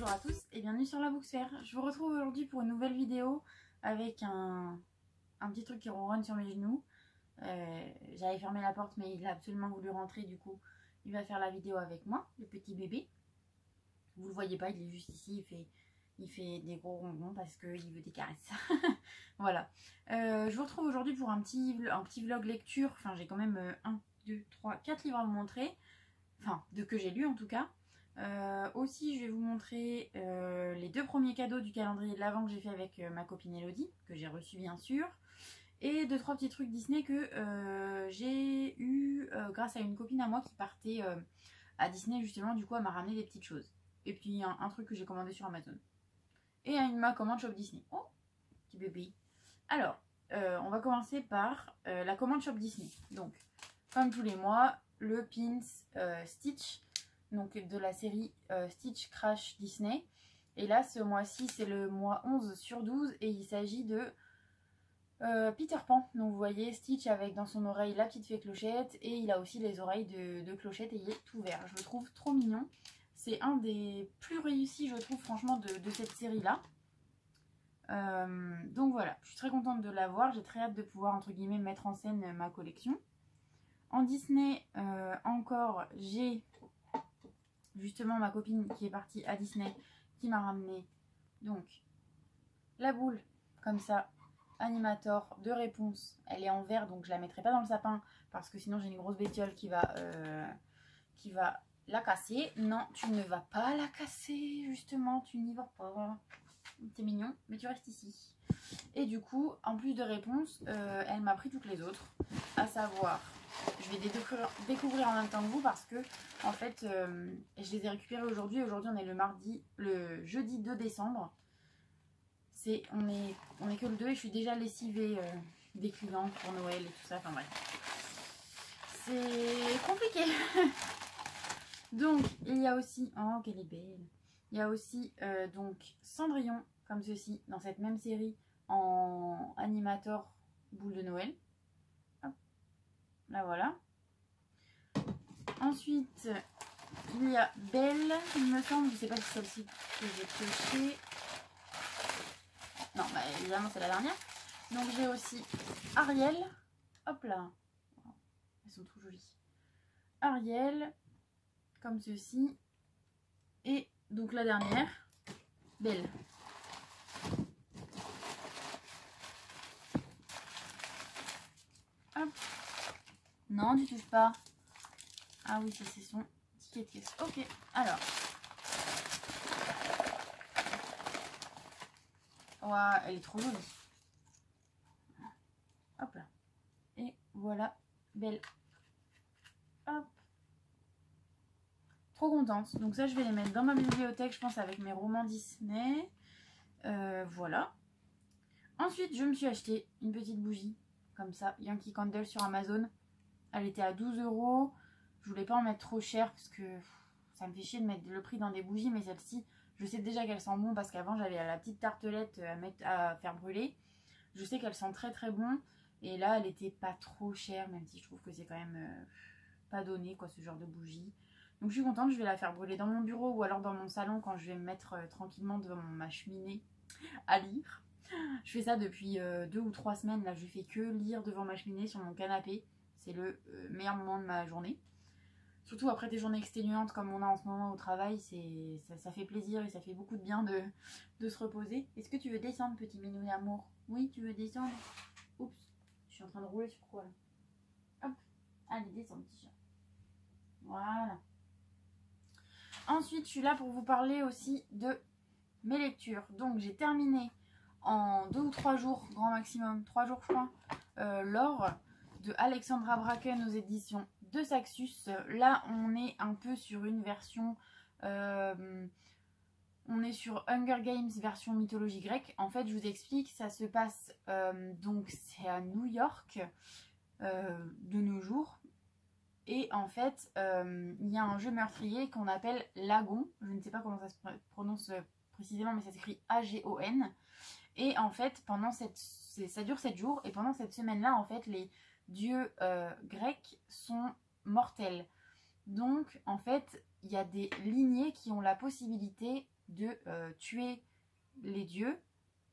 bonjour à tous et bienvenue sur la Booksphère. Je vous retrouve aujourd'hui pour une nouvelle vidéo avec un petit truc qui ronronne sur mes genoux. J'avais fermé la porte mais il a absolument voulu rentrer, du coup il va faire la vidéo avec moi, le petit bébé. Vous le voyez pas, il est juste ici, il fait des gros ronrons parce qu'il veut des caresses. Voilà. Je vous retrouve aujourd'hui pour un petit vlog lecture. Enfin, j'ai quand même 1, 2, 3, 4 livres à vous montrer. Enfin, que j'ai lu en tout cas. Aussi, je vais vous montrer les 2 premiers cadeaux du calendrier de l'Avent que j'ai fait avec ma copine Elodie, que j'ai reçu bien sûr. Et 2-3 petits trucs Disney que j'ai eu grâce à une copine à moi qui partait à Disney justement. Du coup, elle m'a ramené des petites choses. Et puis un truc que j'ai commandé sur Amazon. Et ma commande Shop Disney. Oh, petit bébé. Alors, on va commencer par la commande Shop Disney. Donc, comme tous les mois, le pins Stitch, donc de la série Stitch Crash Disney. Et là, ce mois-ci, c'est le mois 11 sur 12 et il s'agit de Peter Pan. Donc, vous voyez Stitch avec dans son oreille la petite fée Clochette et il a aussi les oreilles de Clochette et il est tout vert. Je le trouve trop mignon. C'est un des plus réussis, je trouve, franchement, de cette série-là. Donc voilà, je suis très contente de l'avoir. J'ai très hâte de pouvoir, entre guillemets, mettre en scène ma collection. En Disney, encore, j'ai justement ma copine qui est partie à Disney qui m'a ramené donc la boule, comme ça, Animator de réponse. Elle est en verre, donc je la mettrai pas dans le sapin parce que sinon j'ai une grosse bestiole qui va la casser. Non, tu ne vas pas la casser, justement, tu n'y vas pas. T'es mignon, mais tu restes ici. Et du coup, en plus de réponses, elle m'a pris toutes les autres, à savoir, je vais découvrir en même temps que vous parce que, en fait, je les ai récupérées aujourd'hui. Aujourd'hui, on est le jeudi 2 décembre. On est que le 2 et je suis déjà lessivée des clients pour Noël et tout ça. Enfin bref, c'est compliqué. Donc, il y a aussi, oh qu'elle est belle. Il y a aussi donc Cendrillon, comme ceci, dans cette même série, en Animator boule de Noël. Hop. Là voilà. Ensuite, il y a Belle, il me semble, je ne sais pas si celle-ci que j'ai piochée. Non, bah évidemment c'est la dernière. Donc j'ai aussi Ariel. Hop là. Elles sont trop jolies. Ariel, comme ceci. Et donc la dernière, Belle. Hop. Non, tu touches pas. Ah oui, ça c'est son ticket de caisse. Ok, alors. Waouh, elle est trop jolie. Hop là. Et voilà, Belle. Hop. Trop contente. Donc ça, je vais les mettre dans ma bibliothèque, je pense, avec mes romans Disney. Voilà. Ensuite, je me suis acheté une petite bougie, comme ça, Yankee Candle sur Amazon. Elle était à 12 €. Je voulais pas en mettre trop cher parce que ça me fait chier de mettre le prix dans des bougies. Mais celle-ci, je sais déjà qu'elle sent bon parce qu'avant, j'avais la petite tartelette à faire brûler. Je sais qu'elle sent très très bon. Et là, elle était pas trop chère, même si je trouve que c'est quand même pas donné, quoi, ce genre de bougie. Donc je suis contente, je vais la faire brûler dans mon bureau ou alors dans mon salon quand je vais me mettre tranquillement devant ma cheminée à lire. Je fais ça depuis 2 ou 3 semaines, là je fais que lire devant ma cheminée sur mon canapé. C'est le meilleur moment de ma journée. Surtout après des journées exténuantes comme on a en ce moment au travail, ça fait plaisir et ça fait beaucoup de bien de se reposer. Est-ce que tu veux descendre, petit minou d'amour? Oui, tu veux descendre? Oups, je suis en train de rouler sur quoi là? Hop, allez, descends petit chat. Voilà. Ensuite, je suis là pour vous parler aussi de mes lectures. Donc, j'ai terminé en 2 ou 3 jours, grand maximum, 3 jours je crois, L'Or de Alexandra Bracken aux éditions de Saxus. Là, on est un peu sur une version... on est sur Hunger Games version mythologie grecque. En fait, je vous explique, ça se passe, donc c'est à New York de nos jours. Et en fait, il y a un jeu meurtrier qu'on appelle Lagon. Je ne sais pas comment ça se prononce précisément, mais ça s'écrit A-G-O-N. Et en fait, ça dure 7 jours. Et pendant cette semaine-là, en fait, les dieux grecs sont mortels. Donc, en fait, il y a des lignées qui ont la possibilité de tuer les dieux.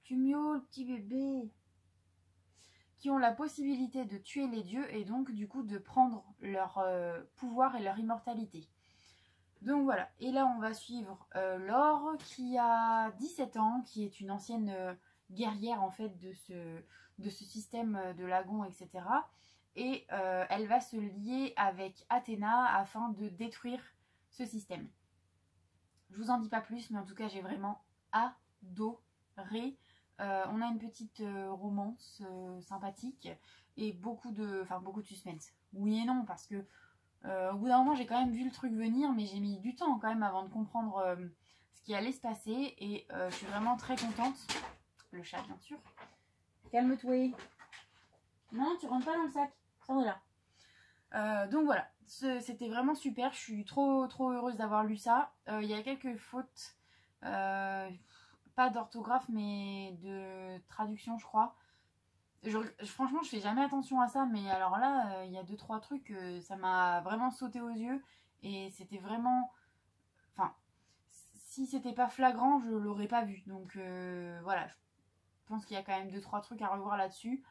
Tu miaules, petit bébé. Qui ont la possibilité de tuer les dieux et donc du coup de prendre leur pouvoir et leur immortalité. Donc voilà, et là on va suivre Laure qui a 17 ans, qui est une ancienne guerrière en fait de ce système de Lagon, etc. Et elle va se lier avec Athéna afin de détruire ce système. Je vous en dis pas plus, mais en tout cas j'ai vraiment adoré. On a une petite romance sympathique et beaucoup de suspense. Oui et non, parce que au bout d'un moment j'ai quand même vu le truc venir, mais j'ai mis du temps quand même avant de comprendre ce qui allait se passer. Et je suis vraiment très contente. Le chat bien sûr. Calme-toi. Non, tu rentres pas dans le sac. Sors de là. Donc voilà, c'était vraiment super. Je suis trop heureuse d'avoir lu ça. Il y a quelques fautes. Pas d'orthographe mais de traduction je crois. Franchement je fais jamais attention à ça, mais alors là il y a 2-3 trucs, ça m'a vraiment sauté aux yeux et c'était vraiment, enfin si c'était pas flagrant je l'aurais pas vu, donc voilà, je pense qu'il y a quand même 2-3 trucs à revoir là-dessus.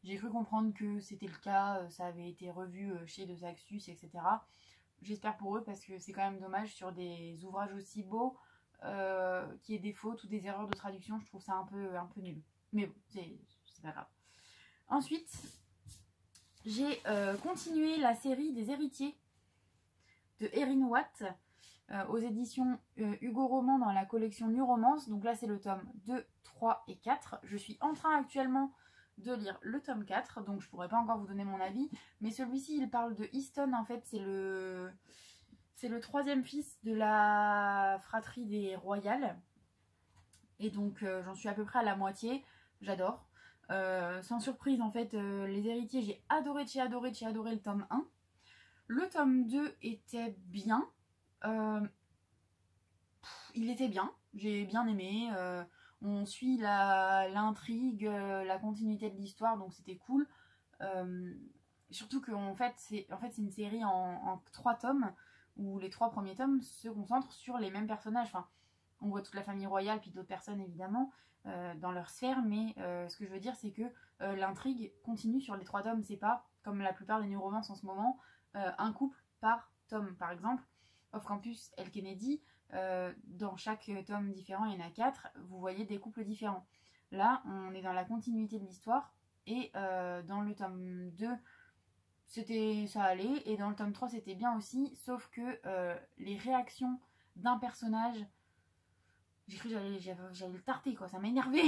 J'ai cru comprendre que c'était le cas, ça avait été revu chez De Saxus, etc. J'espère pour eux parce que c'est quand même dommage sur des ouvrages aussi beaux qu'il y ait des fautes ou des erreurs de traduction. Je trouve ça un peu nul. Mais bon, c'est pas grave. Ensuite, j'ai continué la série des héritiers de Erin Watt aux éditions Hugo Roman dans la collection New Romance. Donc là, c'est le tome 2, 3 et 4. Je suis en train actuellement de lire le tome 4, donc je pourrais pas encore vous donner mon avis. Mais celui-ci, il parle de Easton, en fait, c'est le 3e fils de la fratrie des Royales. Et donc j'en suis à peu près à la moitié. J'adore. Sans surprise en fait, les héritiers, j'ai adoré le tome 1. Le tome 2 était bien. Il était bien. J'ai bien aimé. On suit l'intrigue, la continuité de l'histoire, donc c'était cool. Surtout que en fait, c'est une série en 3 tomes où les 3 premiers tomes se concentrent sur les mêmes personnages. Enfin, on voit toute la famille royale puis d'autres personnes évidemment dans leur sphère, mais ce que je veux dire c'est que l'intrigue continue sur les 3 tomes. C'est pas comme la plupart des new romances en ce moment, un couple par tome. Par exemple, Off Campus, Elle Kennedy, dans chaque tome différent, il y en a 4, vous voyez des couples différents. Là, on est dans la continuité de l'histoire et dans le tome 2, ça allait, et dans le tome 3 c'était bien aussi, sauf que les réactions d'un personnage, j'ai cru que j'allais le tarter quoi, ça m'a énervé.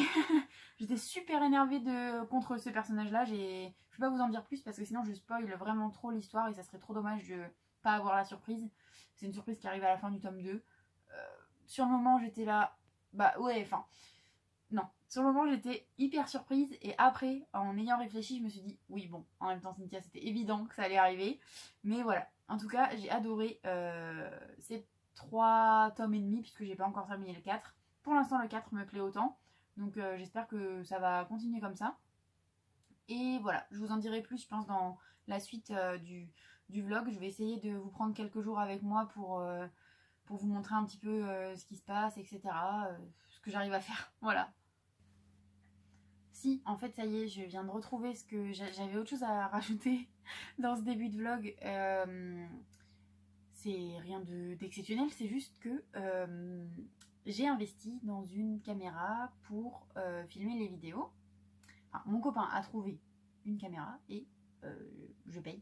J'étais super énervée contre ce personnage là. Je vais pas vous en dire plus parce que sinon je spoil vraiment trop l'histoire et ça serait trop dommage de pas avoir la surprise. C'est une surprise qui arrive à la fin du tome 2. Sur le moment j'étais là, bah ouais, enfin non, sur le moment j'étais hyper surprise et après en ayant réfléchi je me suis dit oui bon, en même temps Cynthia c'était évident que ça allait arriver, mais voilà, en tout cas j'ai adoré ces 3 tomes et demi puisque j'ai pas encore terminé le 4. Pour l'instant le 4 me plaît autant, donc j'espère que ça va continuer comme ça. Et voilà, je vous en dirai plus je pense dans la suite du vlog. Je vais essayer de vous prendre quelques jours avec moi pour vous montrer un petit peu ce qui se passe, etc. Ce que j'arrive à faire, voilà. Si, en fait, ça y est, je viens de retrouver ce que j'avais autre chose à rajouter dans ce début de vlog. C'est rien d'exceptionnel, c'est juste que j'ai investi dans une caméra pour filmer les vidéos. Enfin, mon copain a trouvé une caméra et je paye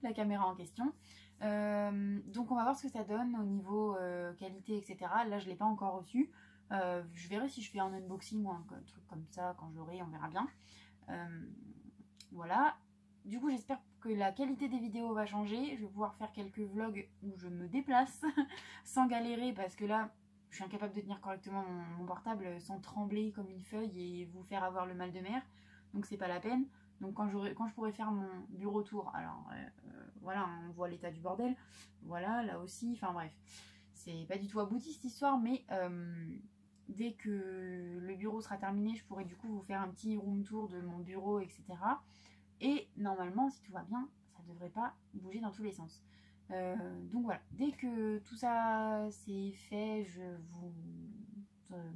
la caméra en question. Donc on va voir ce que ça donne au niveau qualité, etc. Là, je ne l'ai pas encore reçu. Je verrai si je fais un unboxing ou un truc comme ça quand je l'aurai, on verra bien. Voilà. Du coup, j'espère que la qualité des vidéos va changer. Je vais pouvoir faire quelques vlogs où je me déplace sans galérer parce que là, je suis incapable de tenir correctement mon portable sans trembler comme une feuille et vous faire avoir le mal de mer. Donc c'est pas la peine. Donc quand je pourrai faire mon bureau tour, alors voilà, on voit l'état du bordel. Voilà, là aussi, enfin bref. C'est pas du tout abouti cette histoire, mais dès que le bureau sera terminé, je pourrai du coup vous faire un petit room tour de mon bureau, etc. Et normalement, si tout va bien, ça devrait pas bouger dans tous les sens. Donc voilà, dès que tout ça c'est fait, je vous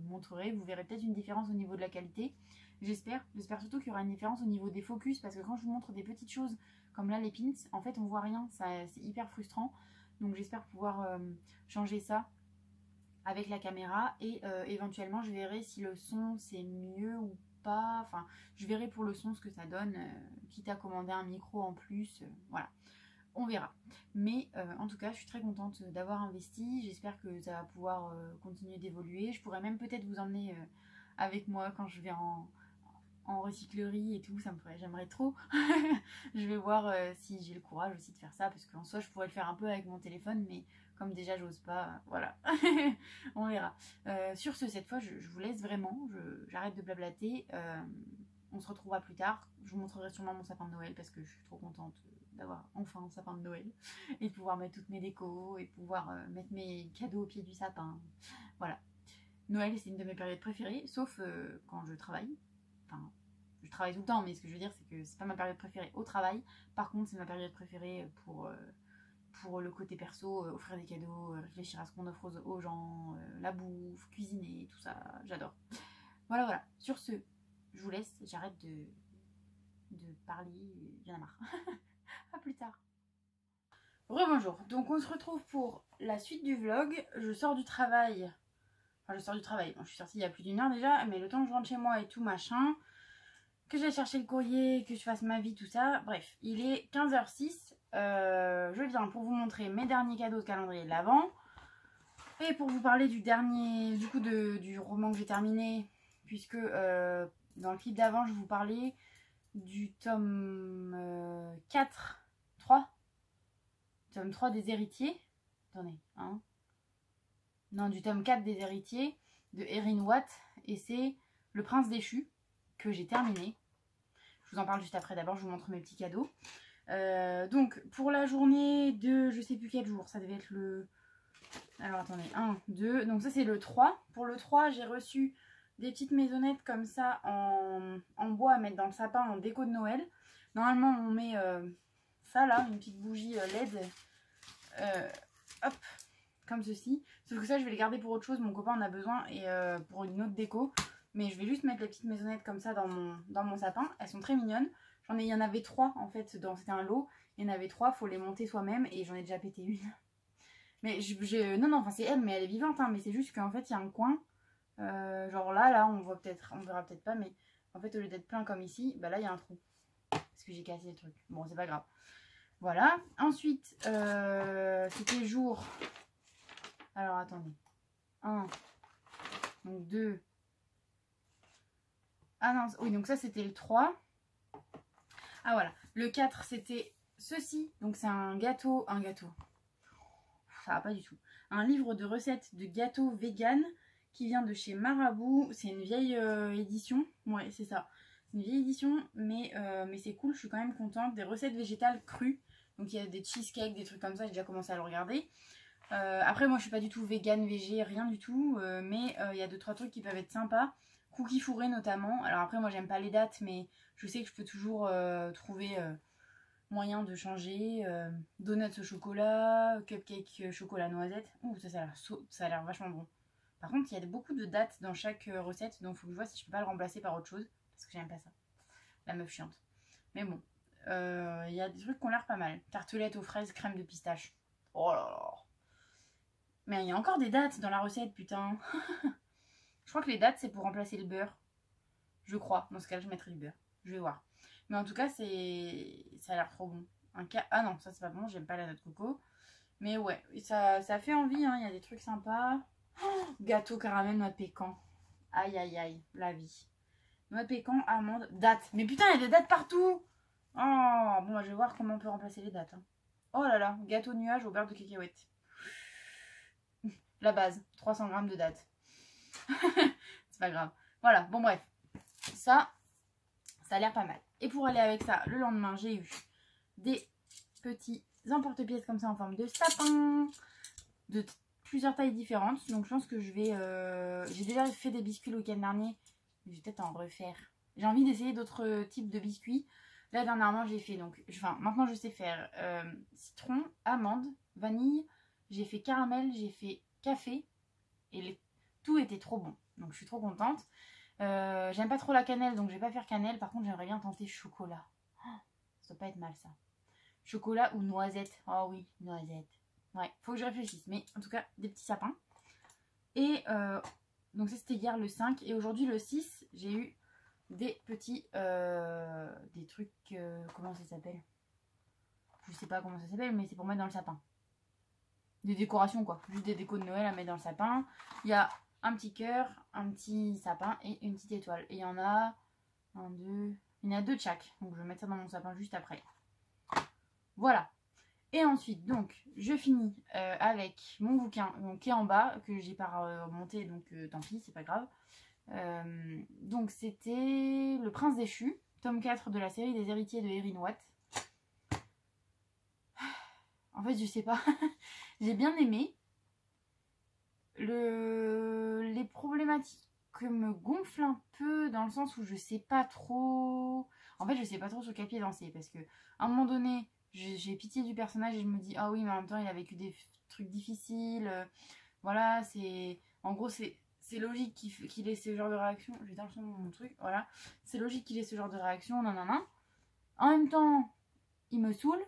montrerai. Vous verrez peut-être une différence au niveau de la qualité. J'espère surtout qu'il y aura une différence au niveau des focus, parce que quand je vous montre des petites choses comme là les pins, en fait on voit rien, c'est hyper frustrant. Donc j'espère pouvoir changer ça avec la caméra et éventuellement je verrai si le son c'est mieux ou pas. Enfin, je verrai pour le son ce que ça donne, quitte à commander un micro en plus, voilà. On verra. Mais en tout cas, je suis très contente d'avoir investi. J'espère que ça va pouvoir continuer d'évoluer. Je pourrais même peut-être vous emmener avec moi quand je vais en recyclerie et tout. Ça me ferait, j'aimerais trop. Je vais voir si j'ai le courage aussi de faire ça. Parce qu'en soi, je pourrais le faire un peu avec mon téléphone. Mais comme déjà, j'ose pas. Voilà. On verra. Sur ce, cette fois, je vous laisse vraiment. J'arrête de blablater. On se retrouvera plus tard. Je vous montrerai sûrement mon sapin de Noël parce que je suis trop contente d'avoir enfin un sapin de Noël et de pouvoir mettre toutes mes décos et pouvoir mettre mes cadeaux au pied du sapin. Voilà. Noël, c'est une de mes périodes préférées, sauf quand je travaille. Enfin, je travaille tout le temps, mais ce que je veux dire, c'est que c'est pas ma période préférée au travail. Par contre, c'est ma période préférée pour le côté perso, offrir des cadeaux, réfléchir à ce qu'on offre aux gens, la bouffe, cuisiner, tout ça, j'adore. Voilà, voilà. Sur ce, je vous laisse, j'arrête de parler, j'en ai marre. À plus tard. Rebonjour, donc on se retrouve pour la suite du vlog. Je sors du travail. Enfin, je sors du travail. Bon, je suis sortie il y a plus d'une heure déjà, mais le temps que je rentre chez moi et tout machin, que j'aille chercher le courrier, que je fasse ma vie, tout ça. Bref, il est 15h06. Je viens pour vous montrer mes derniers cadeaux de calendrier de l'Avent. Et pour vous parler du dernier, du coup, du roman que j'ai terminé. Puisque dans le clip d'avant, je vous parlais du tome 3 des héritiers. Attendez, hein. Non, du tome 4 des héritiers de Erin Watt. Et c'est Le Prince déchu que j'ai terminé. Je vous en parle juste après. D'abord, je vous montre mes petits cadeaux. Donc, pour la journée de je sais plus quel jour, ça devait être le... Alors, attendez, 1, 2... Donc ça, c'est le 3. Pour le 3, j'ai reçu des petites maisonnettes comme ça en bois à mettre dans le sapin en déco de Noël. Normalement, on met ça là, une petite bougie LED. Hop, comme ceci. Sauf que ça, je vais les garder pour autre chose. Mon copain en a besoin et pour une autre déco. Mais je vais juste mettre les petites maisonnettes comme ça dans mon sapin. Elles sont très mignonnes. Il y en avait 3 en fait. C'était un lot. Il y en avait 3. Faut les monter soi-même. Et j'en ai déjà pété une. Mais non, enfin c'est elle, mais elle est vivante. Hein, mais c'est juste qu'en fait, il y a un coin. Genre là, on verra peut-être pas. Mais en fait, au lieu d'être plein comme ici, bah là, il y a un trou. Parce que j'ai cassé le truc. Bon, c'est pas grave. Voilà. Ensuite, c'était jour... Alors, attendez. 1. Donc, 2. Ah non, oui, donc ça, c'était le 3. Ah, voilà. Le 4, c'était ceci. Donc, c'est un gâteau. Ça va pas du tout. Un livre de recettes de gâteaux vegan qui vient de chez Marabout. C'est une vieille édition. Ouais, c'est ça. C'est une vieille édition, mais c'est cool. Je suis quand même contente. Des recettes végétales crues. Donc, il y a des cheesecakes, des trucs comme ça. J'ai déjà commencé à le regarder. Après, moi, je suis pas du tout vegan, végé, rien du tout. Mais il y a 2-3 trucs qui peuvent être sympas. Cookies fourrés notamment. Alors après, moi, j'aime pas les dates, mais je sais que je peux toujours trouver moyen de changer. Donuts au chocolat, cupcake chocolat noisette. Ouh, ça a l'air vachement bon. Par contre, il y a beaucoup de dates dans chaque recette, donc il faut que je vois si je peux pas le remplacer par autre chose. Parce que j'aime pas ça. La meuf chiante. Mais bon, il y a des trucs qui ont l'air pas mal. Tartelette aux fraises, crème de pistache. Oh là là. Mais il y a encore des dates dans la recette, putain. Je crois que les dates, c'est pour remplacer le beurre. Je crois. Dans ce cas-là, je mettrai du beurre. Je vais voir. Mais en tout cas, ça a l'air trop bon. Ah non, ça c'est pas bon. J'aime pas la noix de coco. Mais ouais, ça fait envie. Hein. Il y a des trucs sympas. Oh, gâteau caramel, noix de pécan. Aïe, aïe, aïe. La vie. Noix de pécan, amande, date. Mais putain, il y a des dates partout. Oh, bon, bah, je vais voir comment on peut remplacer les dates. Hein. Oh là là, gâteau nuage au beurre de cacahuète. La base, 300 g de dates. C'est pas grave. Voilà, bon bref. Ça a l'air pas mal. Et pour aller avec ça, le lendemain, j'ai eu des petits emporte-pièces comme ça en forme de sapin. De plusieurs tailles différentes. Donc je pense que je vais... J'ai déjà fait des biscuits le week-end dernier. Je vais peut-être en refaire. J'ai envie d'essayer d'autres types de biscuits. Là, dernièrement, j'ai fait donc... Enfin, maintenant, je sais faire citron, amande, vanille. J'ai fait caramel, j'ai fait café. Et tout était trop bon. Donc, je suis trop contente. J'aime pas trop la cannelle, donc je vais pas faire cannelle. Par contre, j'aimerais bien tenter chocolat. Oh, ça doit pas être mal, ça. Chocolat ou noisette. Oh oui, noisette. Ouais, faut que je réfléchisse. Mais en tout cas, des petits sapins. Et donc ça, c'était hier le 5. Et aujourd'hui, le 6, j'ai eu des petits... des trucs... comment ça s'appelle? Je sais pas comment ça s'appelle, mais c'est pour mettre dans le sapin. Des décorations, quoi. Juste des décos de Noël à mettre dans le sapin. Il y a un petit cœur, un petit sapin et une petite étoile. Et il y en a... un, deux... Il y en a 2 de chaque. Donc je vais mettre ça dans mon sapin juste après. Voilà. Et ensuite, donc, je finis avec mon bouquin donc, qui est en bas, que j'ai pas remonté, donc tant pis, c'est pas grave. Donc, c'était Le Prince déchu, tome 4 de la série des héritiers de Erin Watt. En fait, je sais pas. J'ai bien aimé. Les problématiques me gonflent un peu dans le sens où je sais pas trop... En fait, je sais pas trop sur quel pied danser parce que à un moment donné... J'ai pitié du personnage et je me dis ah oui mais en même temps il a vécu des trucs difficiles, voilà c'est en gros c'est logique qu'il ait ce genre de réaction. J'ai dans le son de mon truc, voilà c'est logique qu'il ait ce genre de réaction, nanana. En même temps il me saoule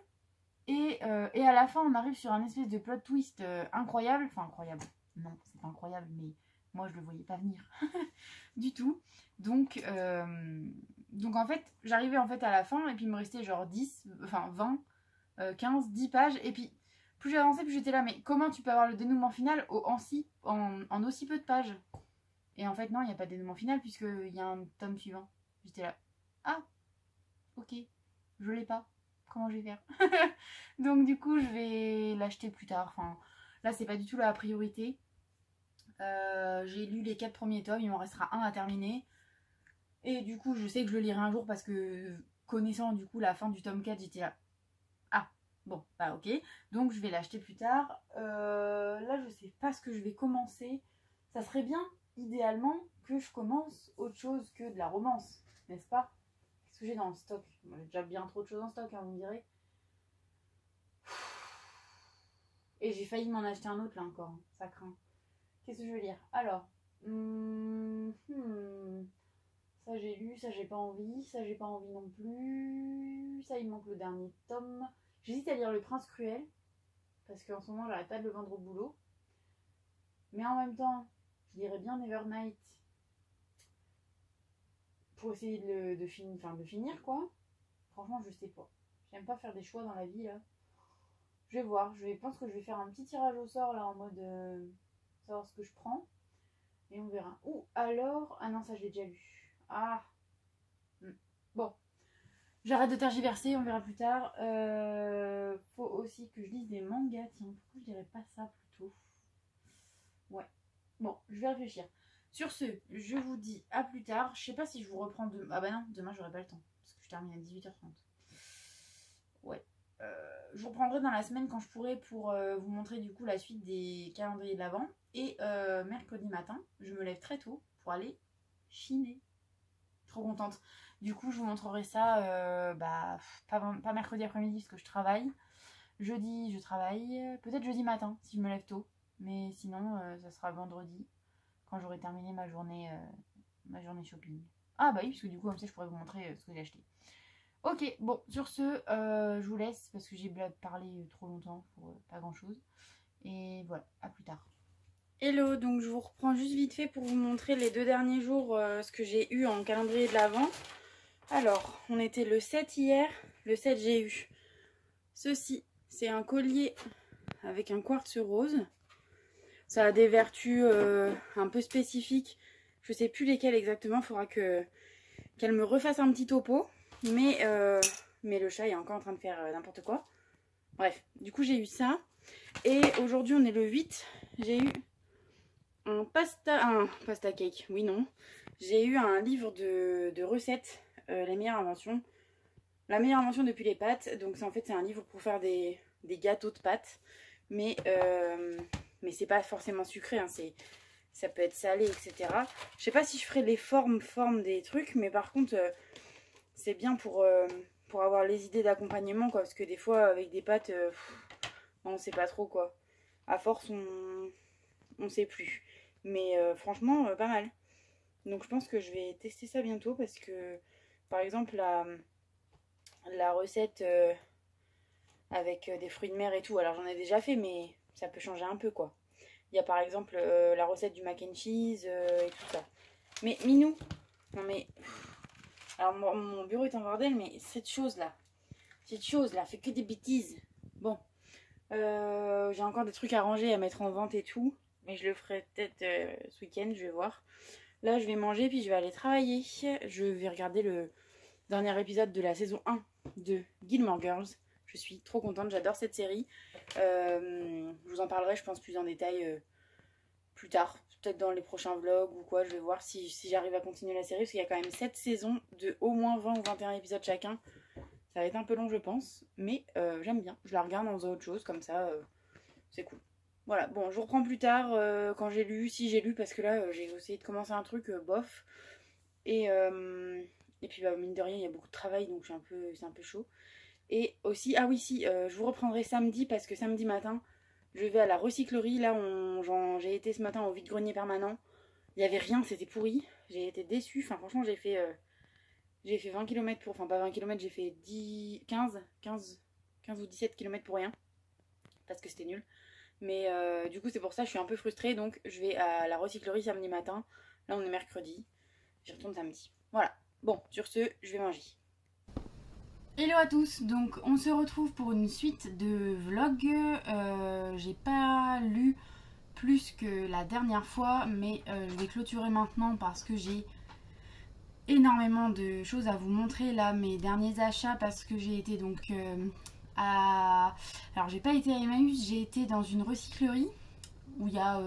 et à la fin on arrive sur un espèce de plot twist incroyable, enfin incroyable, non c'est pas incroyable mais moi je le voyais pas venir du tout, donc en fait j'arrivais en fait à la fin et puis il me restait genre 10, enfin 20 15, 10 pages. Et puis, plus j'avançais, plus j'étais là. Mais comment tu peux avoir le dénouement final en aussi peu de pages? Et en fait, non, il n'y a pas de dénouement final puisqu'il y a un tome suivant. J'étais là. Ah, ok. Je l'ai pas. Comment je vais faire? Donc, du coup, je vais l'acheter plus tard. Enfin, là, c'est pas du tout la priorité. J'ai lu les 4 premiers tomes. Il m'en restera un à terminer. Et du coup, je sais que je le lirai un jour parce que, connaissant du coup la fin du tome 4, j'étais là. Bon, bah ok. Donc je vais l'acheter plus tard. Là, je sais pas ce que je vais commencer. Ça serait bien, idéalement, que je commence autre chose que de la romance. N'est-ce pas? Qu'est-ce que j'ai dans le stock? Bon, j'ai déjà bien trop de choses en stock, hein, vous me direz. Et j'ai failli m'en acheter un autre là encore. Hein. Ça craint. Qu'est-ce que je vais lire? Alors. Ça j'ai lu, ça j'ai pas envie. Ça j'ai pas envie non plus. Ça il manque le dernier tome. J'hésite à lire Le Prince Cruel, parce qu'en ce moment, j'arrête pas de le vendre au boulot. Mais en même temps, je lirais bien Nevernight pour essayer de finir, quoi. Franchement, je sais pas. J'aime pas faire des choix dans la vie, là. Je vais voir. Je pense que je vais faire un petit tirage au sort, là, en mode savoir ce que je prends. Et on verra. Ou alors... Ah non, ça, je l'ai déjà lu. Ah. Bon. J'arrête de tergiverser, on verra plus tard. Faut aussi que je lise des mangas. Tiens, pourquoi je dirais pas ça plutôt? Ouais. Bon, je vais réfléchir. Sur ce, je vous dis à plus tard. Je sais pas si je vous reprends demain. Ah bah non, demain j'aurai pas le temps. Parce que je termine à 18h30. Ouais. Je vous reprendrai dans la semaine quand je pourrai pour vous montrer du coup la suite des calendriers de l'Avent. Et mercredi matin, je me lève très tôt pour aller chiner. Trop contente. Du coup, je vous montrerai ça pas mercredi après-midi parce que je travaille. Jeudi, je travaille. Peut-être jeudi matin si je me lève tôt. Mais sinon, ça sera vendredi quand j'aurai terminé ma journée shopping. Ah bah oui, parce que du coup, comme ça, je pourrais vous montrer ce que j'ai acheté. Ok, bon, sur ce, je vous laisse parce que j'ai parlé trop longtemps pour pas grand-chose. Et voilà, à plus tard. Hello, donc je vous reprends juste vite fait pour vous montrer les 2 derniers jours ce que j'ai eu en calendrier de l'Avent. Alors, on était le 7 hier. Le 7, j'ai eu ceci. C'est un collier avec un quartz rose. Ça a des vertus un peu spécifiques. Je sais plus lesquelles exactement. Il faudra qu'elle me refasse un petit topo. Mais le chat est encore en train de faire n'importe quoi. Bref, du coup j'ai eu ça. Et aujourd'hui on est le 8. J'ai eu un pasta cake. Oui, non. J'ai eu un livre de recettes. La meilleure invention. La meilleure invention depuis les pâtes. Donc en fait c'est un livre pour faire des gâteaux de pâtes. Mais c'est pas forcément sucré. Hein, ça peut être salé, etc. Je sais pas si je ferai les formes des trucs. Mais par contre c'est bien pour pour avoir les idées d'accompagnement quoi, parce que des fois avec des pâtes, on sait pas trop quoi. À force on sait plus. Mais franchement pas mal. Donc je pense que je vais tester ça bientôt parce que par exemple la recette avec des fruits de mer et tout, alors j'en ai déjà fait mais ça peut changer un peu quoi. Il y a par exemple la recette du mac and cheese et tout ça. Mais Minou, non mais... Alors mon bureau est en bordel mais cette chose là fait que des bêtises. Bon, j'ai encore des trucs à ranger, à mettre en vente et tout. Mais je le ferai peut-être ce week-end, je vais voir. Là je vais manger puis je vais aller travailler. Je vais regarder le dernier épisode de la saison 1 de Gilmore Girls. Je suis trop contente, j'adore cette série. Je vous en parlerai je pense plus en détail plus tard. Peut-être dans les prochains vlogs ou quoi, je vais voir si j'arrive à continuer la série. Parce qu'il y a quand même 7 saisons de au moins 20 ou 21 épisodes chacun. Ça va être un peu long je pense, mais j'aime bien. Je la regarde en faisant autre chose, comme ça c'est cool. Voilà, bon je vous reprends plus tard quand j'ai lu, si j'ai lu, parce que là j'ai essayé de commencer un truc bof. Et puis bah, mine de rien il y a beaucoup de travail donc c'est un peu chaud. Et aussi, ah oui si, je vous reprendrai samedi parce que samedi matin je vais à la recyclerie. Là j'ai été ce matin au vide-grenier permanent. Il n'y avait rien, c'était pourri. J'ai été déçue, enfin franchement j'ai fait 20 km pour... Enfin pas 20 km, j'ai fait 15 ou 17 km pour rien. Parce que c'était nul. Mais du coup c'est pour ça que je suis un peu frustrée. Donc je vais à la recyclerie samedi matin. Là on est mercredi. J'y retourne samedi. Voilà. Bon, sur ce, je vais manger. Hello à tous, donc on se retrouve pour une suite de vlogs. J'ai pas lu plus que la dernière fois, mais je vais clôturer maintenant parce que j'ai énormément de choses à vous montrer là, mes derniers achats, parce que j'ai été donc alors j'ai pas été à Emmaüs, j'ai été dans une recyclerie où il y a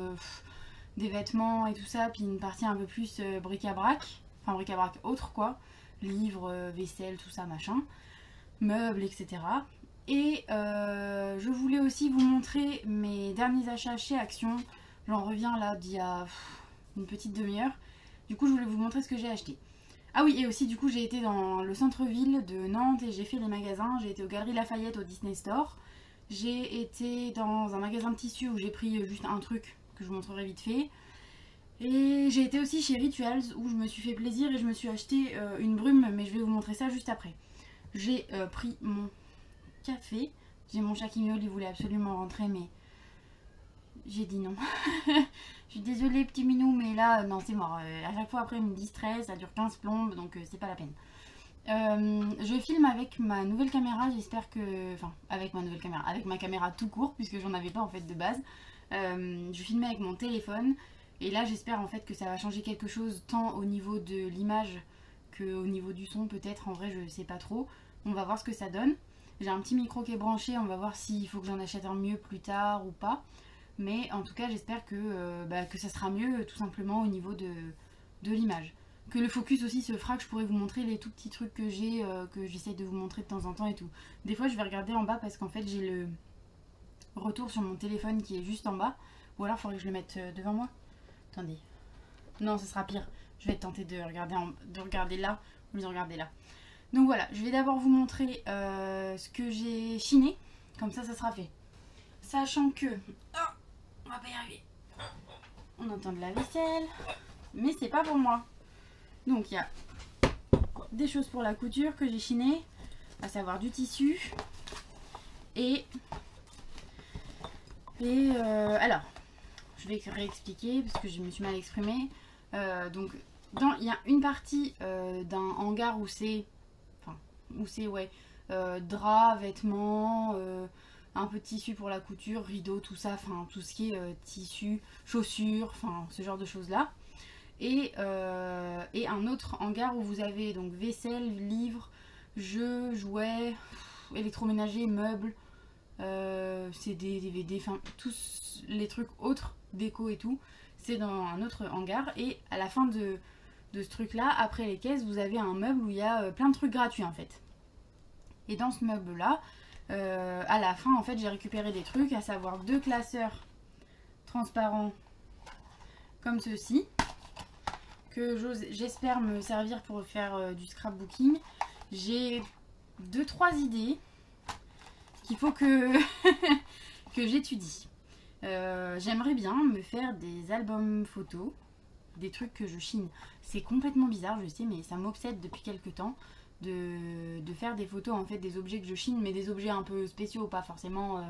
des vêtements et tout ça, puis une partie un peu plus bric-à-brac, enfin bric-à-brac autre quoi, livres, vaisselle, tout ça machin, meubles, etc. Et je voulais aussi vous montrer mes derniers achats chez Action. J'en reviens là d'il y a une petite demi-heure. Du coup je voulais vous montrer ce que j'ai acheté. Ah oui, et aussi du coup j'ai été dans le centre-ville de Nantes et j'ai fait les magasins. J'ai été aux Galeries Lafayette, au Disney Store. J'ai été dans un magasin de tissus où j'ai pris juste un truc que je vous montrerai vite fait. Et j'ai été aussi chez Rituals où je me suis fait plaisir et je me suis acheté une brume, mais je vais vous montrer ça juste après. J'ai pris mon café. J'ai mon chat qui miaule, il voulait absolument rentrer mais j'ai dit non. Je suis désolée petit minou mais là non c'est mort. À chaque fois après il me distrait, ça dure 15 plombes donc c'est pas la peine. Je filme avec ma nouvelle caméra, j'espère que... Enfin avec ma nouvelle caméra, avec ma caméra tout court puisque j'en avais pas en fait de base. Je filmais avec mon téléphone et là j'espère en fait que ça va changer quelque chose tant au niveau de l'image qu'au niveau du son peut-être. En vrai je sais pas trop, on va voir ce que ça donne. J'ai un petit micro qui est branché, on va voir s'il faut que j'en achète un mieux plus tard ou pas. Mais en tout cas j'espère que ça sera mieux tout simplement au niveau de l'image. Que le focus aussi se fera, que je pourrai vous montrer les tout petits trucs que j'ai, que j'essaie de vous montrer de temps en temps et tout. Des fois je vais regarder en bas parce qu'en fait j'ai le retour sur mon téléphone qui est juste en bas. Ou alors il faudrait que je le mette devant moi. Attendez. Non, ce sera pire. Je vais tenter de regarder là ou de regarder là. Donc voilà, je vais d'abord vous montrer ce que j'ai chiné. Comme ça sera fait. Sachant que... Oh, on va pas y arriver. On entend de la vaisselle. Mais c'est pas pour moi. Donc il y a des choses pour la couture que j'ai chiné. À savoir du tissu. Alors, je vais réexpliquer parce que je me suis mal exprimée. Donc il y a une partie d'un hangar où c'est... ouais, draps, vêtements, un peu de tissu pour la couture, rideaux, tout ça, enfin tout ce qui est tissu, chaussures, enfin ce genre de choses là. Et un autre hangar où vous avez donc vaisselle, livres, jeux, jouets, électroménager, meubles, CD, DVD, enfin tous les trucs autres, déco et tout, c'est dans un autre hangar. Et à la fin de ce truc là, après les caisses, vous avez un meuble où il y a plein de trucs gratuits en fait. Et dans ce meuble là, à la fin en fait j'ai récupéré des trucs, à savoir 2 classeurs transparents comme ceci, que j'espère me servir pour faire du scrapbooking. J'ai 2-3 idées qu'il faut que, que j'étudie. J'aimerais bien me faire des albums photos, des trucs que je chine. C'est complètement bizarre, je sais, mais ça m'obsède depuis quelques temps de faire des photos, en fait, des objets que je chine, mais des objets un peu spéciaux, pas forcément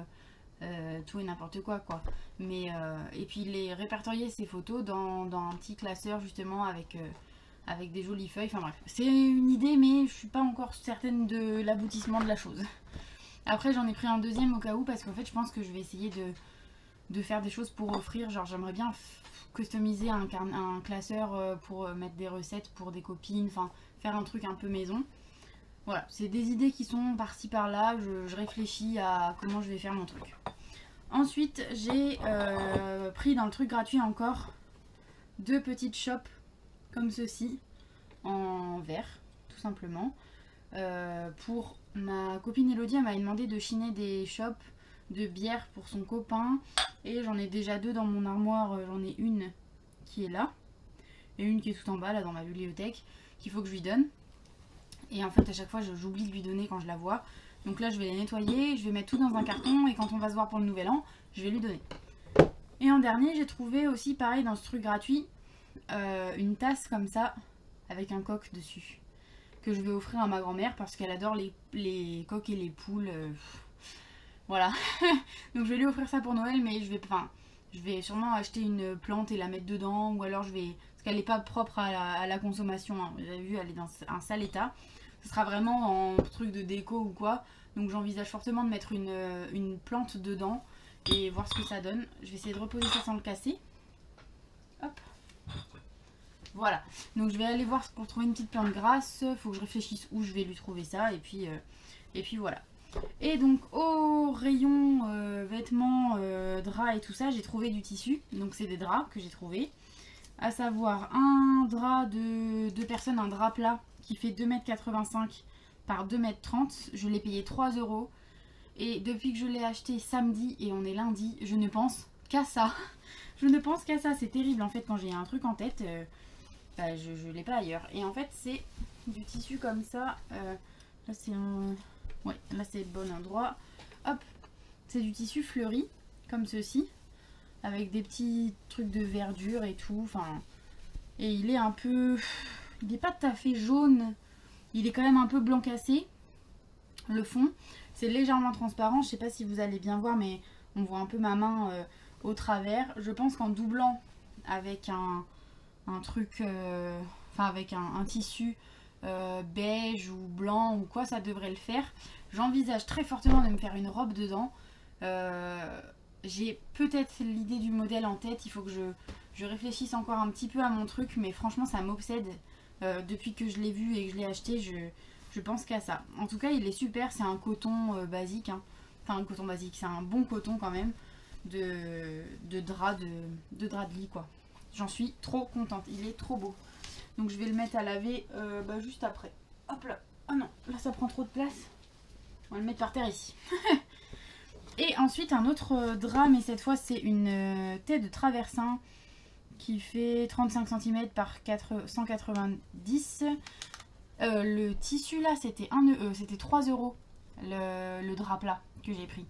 tout et n'importe quoi, quoi. Mais, et puis les répertorier ces photos dans un petit classeur, justement, avec des jolies feuilles. Enfin bref, c'est une idée, mais je suis pas encore certaine de l'aboutissement de la chose. Après, j'en ai pris un deuxième au cas où, parce qu'en fait, je pense que je vais essayer de faire des choses pour offrir. Genre, j'aimerais bien customiser un classeur pour mettre des recettes pour des copines, enfin, faire un truc un peu maison. Voilà, c'est des idées qui sont par-ci par-là, je réfléchis à comment je vais faire mon truc. Ensuite, j'ai pris dans le truc gratuit encore 2 petites chopes comme ceci, en verre, tout simplement. Pour ma copine Elodie, elle m'avait demandé de chiner des chopes de bière pour son copain. Et j'en ai déjà 2 dans mon armoire, j'en ai une qui est là. Et une qui est tout en bas, là, dans ma bibliothèque, qu'il faut que je lui donne. Et en fait, à chaque fois, j'oublie de lui donner quand je la vois. Donc là, je vais les nettoyer, je vais mettre tout dans un carton. Et quand on va se voir pour le nouvel an, je vais lui donner. Et en dernier, j'ai trouvé aussi, pareil, dans ce truc gratuit, une tasse comme ça, avec un coq dessus. Que je vais offrir à ma grand-mère parce qu'elle adore les coqs et les poules. Voilà. Donc je vais lui offrir ça pour Noël, mais je vais sûrement acheter une plante et la mettre dedans. Ou alors je vais... Parce qu'elle n'est pas propre à la consommation. Hein. Vous avez vu, elle est dans un sale état. Ce sera vraiment en truc de déco ou quoi. Donc j'envisage fortement de mettre une plante dedans et voir ce que ça donne. Je vais essayer de reposer ça sans le casser. Hop. Voilà. Donc je vais aller voir pour trouver une petite plante grasse. Faut que je réfléchisse où je vais lui trouver ça. Et puis voilà. Et donc au rayon vêtements, draps et tout ça, j'ai trouvé du tissu. Donc c'est des draps que j'ai trouvé. À savoir un drap de 2 personnes, un drap plat qui fait 2,85 m par 2,30 m. Je l'ai payé 3 €. Et depuis que je l'ai acheté samedi et on est lundi, je ne pense qu'à ça. Je ne pense qu'à ça. C'est terrible en fait quand j'ai un truc en tête. Je l'ai pas ailleurs. Et en fait c'est du tissu comme ça. Là c'est un... Ouais, là c'est le bon endroit. Hop, c'est du tissu fleuri comme ceci. Avec des petits trucs de verdure et tout. Enfin, et il est un peu... Il n'est pas tout à fait jaune. Il est quand même un peu blanc cassé. Le fond, c'est légèrement transparent. Je sais pas si vous allez bien voir, mais on voit un peu ma main au travers. Je pense qu'en doublant avec un truc... Enfin, avec un tissu beige ou blanc ou quoi, ça devrait le faire. J'envisage très fortement de me faire une robe dedans. J'ai peut-être l'idée du modèle en tête. Il faut que je réfléchisse encore un petit peu à mon truc. Mais franchement, ça m'obsède. Depuis que je l'ai vu et que je l'ai acheté, je pense qu'à ça. En tout cas, il est super. C'est un coton basique. Hein. Enfin, un coton basique. C'est un bon coton quand même. De drap de lit, quoi. J'en suis trop contente. Il est trop beau. Donc, je vais le mettre à laver juste après. Hop là. Oh non, là, ça prend trop de place. On va le mettre par terre ici. Et ensuite un autre drap, mais cette fois c'est une tête de traversin qui fait 35 cm par 190. Le tissu là c'était 3 € le drap plat que j'ai pris.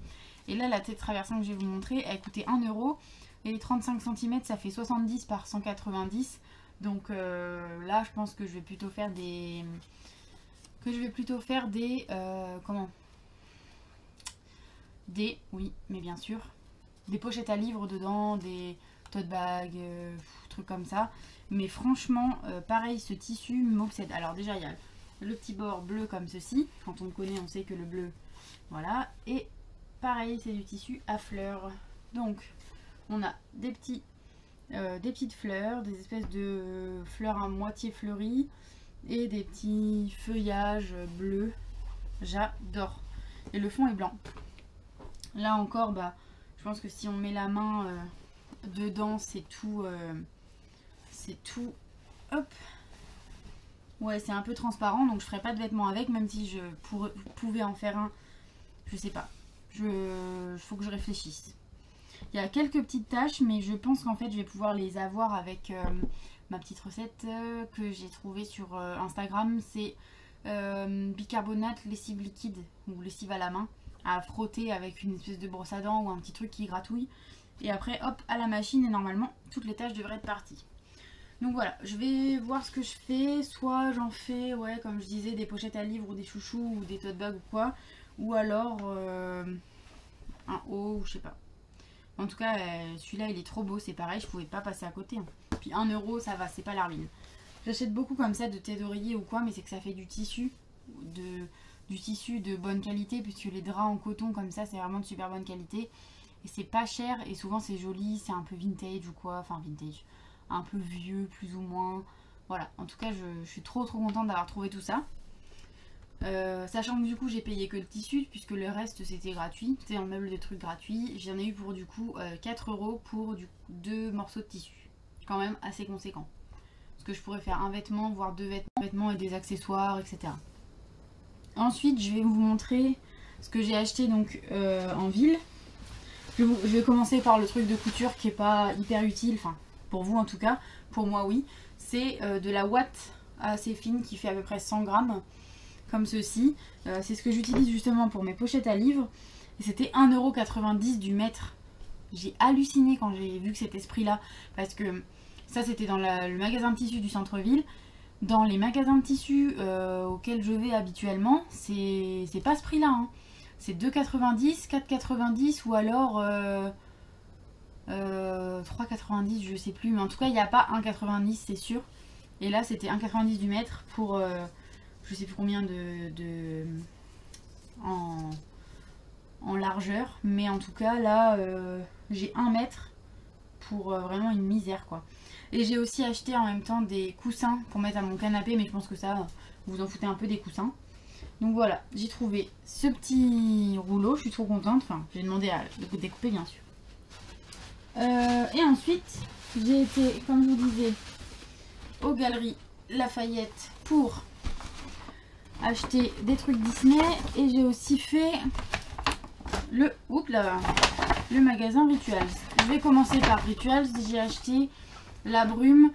Et là la tête de traversin que je vais vous montrer, elle coûtait 1 €. Et les 35 cm ça fait 70 par 190. Donc là je pense que je vais plutôt faire des... comment ? Oui, mais bien sûr, des pochettes à livres dedans, des tote bags, trucs comme ça. Mais franchement, pareil, ce tissu m'obsède. Alors déjà, il y a le petit bord bleu comme ceci. Quand on le connaît, on sait que le bleu, voilà. Et pareil, c'est du tissu à fleurs. Donc, on a des petites fleurs, des espèces de fleurs à moitié fleuries et des petits feuillages bleus. J'adore. Et le fond est blanc. Là encore, je pense que si on met la main dedans, c'est tout... Hop. Ouais, c'est un peu transparent, donc je ferai pas de vêtements avec, même si je pouvais en faire un. Je sais pas. Faut que je réfléchisse. Il y a quelques petites taches, mais je pense qu'en fait, je vais pouvoir les avoir avec ma petite recette que j'ai trouvée sur Instagram. C'est bicarbonate, lessive liquide ou lessive à la main à frotter avec une espèce de brosse à dents ou un petit truc qui gratouille. Et après, hop, à la machine et normalement, toutes les tâches devraient être parties. Donc voilà, je vais voir ce que je fais. Soit j'en fais, ouais, comme je disais, des pochettes à livres ou des chouchous ou des tote bags ou quoi. Ou alors un haut ou je sais pas. En tout cas, celui-là, il est trop beau. C'est pareil, je pouvais pas passer à côté. Hein. Puis 1 euro, ça va, c'est pas la ruine. J'achète beaucoup comme ça de thé d'oreiller ou quoi, mais c'est que ça fait du tissu de bonne qualité, puisque les draps en coton comme ça, c'est vraiment de super bonne qualité. Et c'est pas cher, et souvent c'est joli, c'est un peu vintage ou quoi, enfin vintage, un peu vieux plus ou moins. Voilà, en tout cas je suis trop contente d'avoir trouvé tout ça. Sachant que du coup j'ai payé que le tissu, puisque le reste c'était gratuit, c'était un meuble de trucs gratuits. J'en ai eu pour du coup 4 euros pour 2 morceaux de tissu, quand même assez conséquent. Parce que je pourrais faire un vêtement, voire 2 vêtements et des accessoires, etc. Ensuite je vais vous montrer ce que j'ai acheté donc en ville. Je vais commencer par le truc de couture qui est pas hyper utile, enfin pour vous en tout cas, pour moi oui. C'est de la ouate assez fine qui fait à peu près 100 grammes, comme ceci. C'est ce que j'utilise justement pour mes pochettes à livres. Et c'était 1,90 € du mètre. J'ai halluciné quand j'ai vu que c'était ce prix là, parce que ça c'était dans le magasin de tissus du centre-ville. Dans les magasins de tissus auxquels je vais habituellement, c'est pas ce prix là, hein. C'est 2,90, 4,90 ou alors 3,90, je sais plus. Mais en tout cas, il n'y a pas 1,90, c'est sûr. Et là, c'était 1,90 du mètre pour je sais plus combien en largeur. Mais en tout cas, là, j'ai 1 mètre pour vraiment une misère, quoi. Et j'ai aussi acheté en même temps des coussins pour mettre à mon canapé. Mais je pense que ça, vous en foutez un peu des coussins. Donc voilà, j'ai trouvé ce petit rouleau, je suis trop contente. Enfin, j'ai demandé à le découper bien sûr. Et ensuite, j'ai été, comme je vous disais, aux Galeries Lafayette pour acheter des trucs Disney. Et j'ai aussi fait le magasin Rituals. Je vais commencer par Rituals. J'ai acheté la brume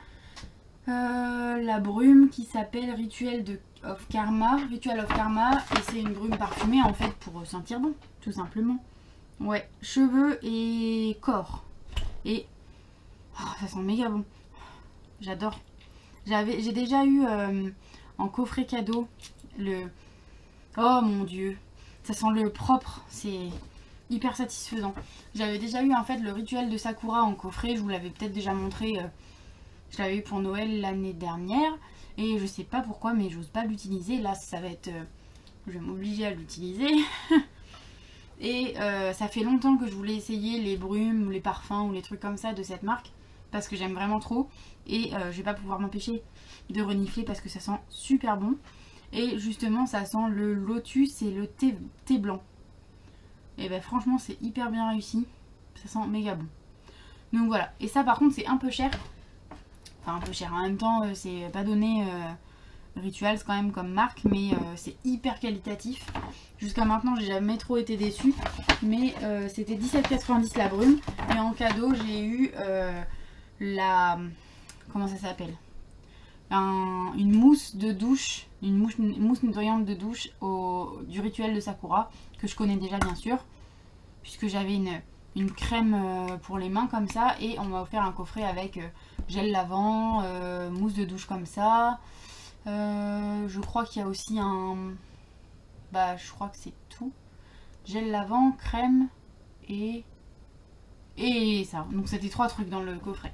qui s'appelle Ritual of Karma, et c'est une brume parfumée en fait pour sentir bon, tout simplement. Ouais, cheveux et corps. Et ça sent méga bon. J'adore. J'ai déjà eu en coffret cadeau le... Oh mon dieu, ça sent le propre, c'est hyper satisfaisant. J'avais déjà eu en fait le rituel de Sakura en coffret, je vous l'avais peut-être déjà montré. Je l'avais eu pour Noël l'année dernière. Et je sais pas pourquoi, mais j'ose pas l'utiliser. Là, ça va être... je vais m'obliger à l'utiliser. Et ça fait longtemps que je voulais essayer les brumes, ou les parfums, ou les trucs comme ça de cette marque. Parce que j'aime vraiment trop. Et je vais pas pouvoir m'empêcher de renifler parce que ça sent super bon. Et justement, ça sent le lotus et le thé blanc. Et ben franchement, c'est hyper bien réussi. Ça sent méga bon. Donc voilà. Et ça, par contre, c'est un peu cher. Enfin un peu cher, en même temps c'est pas donné Rituals quand même comme marque, mais c'est hyper qualitatif. Jusqu'à maintenant j'ai jamais trop été déçue, mais c'était 17,90 la brume. Et en cadeau j'ai eu la... comment ça s'appelle, une mousse de douche, une mousse nettoyante de douche du rituel de Sakura, que je connais déjà bien sûr, puisque j'avais une crème pour les mains comme ça, et on m'a offert un coffret avec gel lavant, mousse de douche comme ça. Je crois qu'il y a aussi un... Bah je crois que c'est tout. Gel lavant, crème et ça. Donc c'était 3 trucs dans le coffret.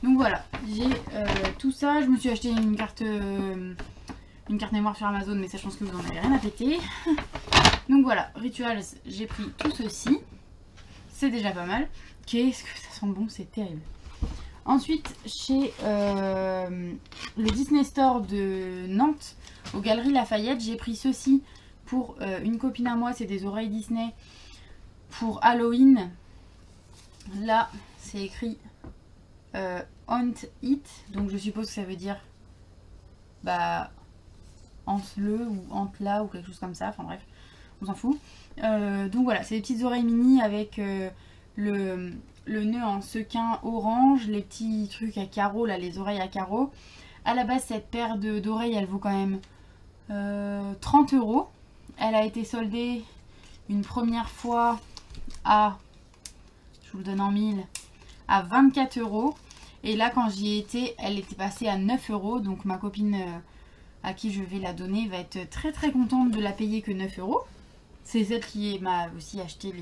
Donc voilà, j'ai tout ça. Je me suis acheté une carte mémoire sur Amazon, mais ça je pense que vous en avez rien à péter. Donc voilà, Rituals, j'ai pris tout ceci. C'est déjà pas mal. Qu'est-ce que ça sent bon, c'est terrible. Ensuite, chez le Disney Store de Nantes, aux Galeries Lafayette, j'ai pris ceci pour une copine à moi. C'est des oreilles Disney pour Halloween. Là, c'est écrit Haunt It. Donc je suppose que ça veut dire bah hante-le ou hante-la ou quelque chose comme ça. Enfin bref, on s'en fout. Donc voilà, c'est des petites oreilles mini avec le nœud en sequin orange, les petits trucs à carreaux, là, les oreilles à carreaux. À la base, cette paire d'oreilles, elle vaut quand même 30 €. Elle a été soldée une première fois à, je vous le donne en mille, à 24 €. Et là, quand j'y ai été, elle était passée à 9 €. Donc ma copine à qui je vais la donner va être très très contente de la payer que 9 €. C'est celle qui m'a aussi acheté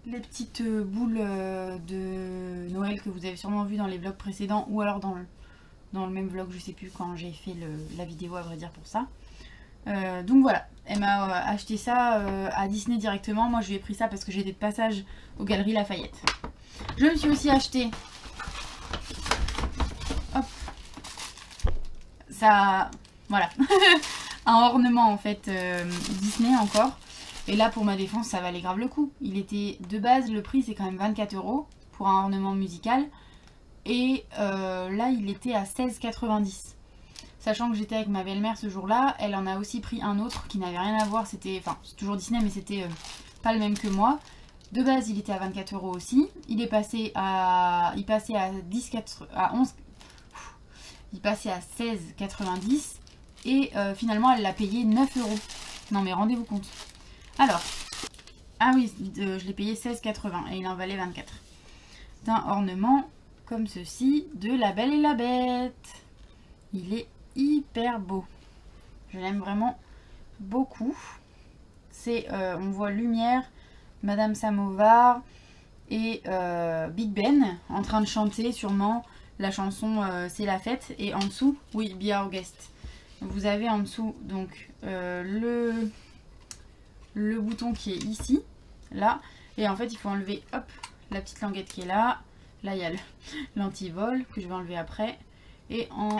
les petites boules de Noël que vous avez sûrement vu dans les vlogs précédents, ou alors dans le même vlog, je sais plus, quand j'ai fait la vidéo à vrai dire pour ça. Donc voilà, elle m'a acheté ça à Disney directement. Moi je lui ai pris ça parce que j'étais de passage aux Galeries Lafayette. Je me suis aussi acheté, hop, ça, voilà, un ornement en fait Disney encore. Et là pour ma défense ça valait grave le coup. Il était de base, le prix c'est quand même 24 € pour un ornement musical. Et là il était à 16,90 €. Sachant que j'étais avec ma belle-mère ce jour-là, elle en a aussi pris un autre qui n'avait rien à voir. C'était, enfin c'est toujours Disney mais c'était pas le même que moi. De base il était à 24 € aussi. Il passait à 11, il passait à 16,90 € et finalement elle l'a payé 9 €. Non mais rendez-vous compte. Alors, ah oui, je l'ai payé 16,80 € et il en valait 24. C'est un ornement comme ceci de La Belle et la Bête. Il est hyper beau. Je l'aime vraiment beaucoup. C'est, on voit Lumière, Madame Samovar et Big Ben en train de chanter sûrement la chanson C'est la fête. Et en dessous, oui, Be Our Guest. Vous avez en dessous donc le bouton qui est ici, là, et en fait il faut enlever, hop, la petite languette qui est là. Là il y a l'antivol que je vais enlever après, et en...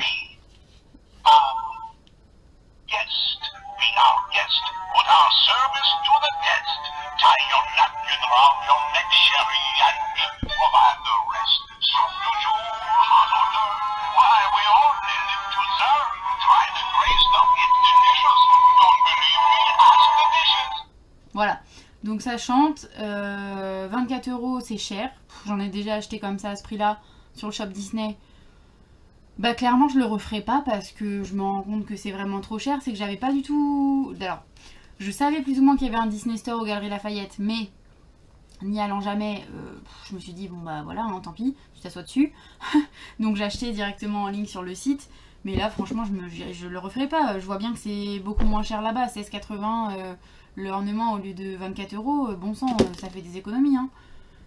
Voilà, donc ça chante, 24 € c'est cher, j'en ai déjà acheté comme ça à ce prix là sur le shop Disney. Bah clairement je le referai pas parce que je me rends compte que c'est vraiment trop cher. C'est que j'avais pas du tout... Alors, je savais plus ou moins qu'il y avait un Disney Store aux Galeries Lafayette, mais n'y allant jamais, je me suis dit bon bah voilà, hein, tant pis, tu t'assois dessus. Donc j'ai acheté directement en ligne sur le site. Mais là franchement je le referai pas. Je vois bien que c'est beaucoup moins cher là-bas, 16,80 € l'ornement au lieu de 24 €. Bon sang, ça fait des économies hein.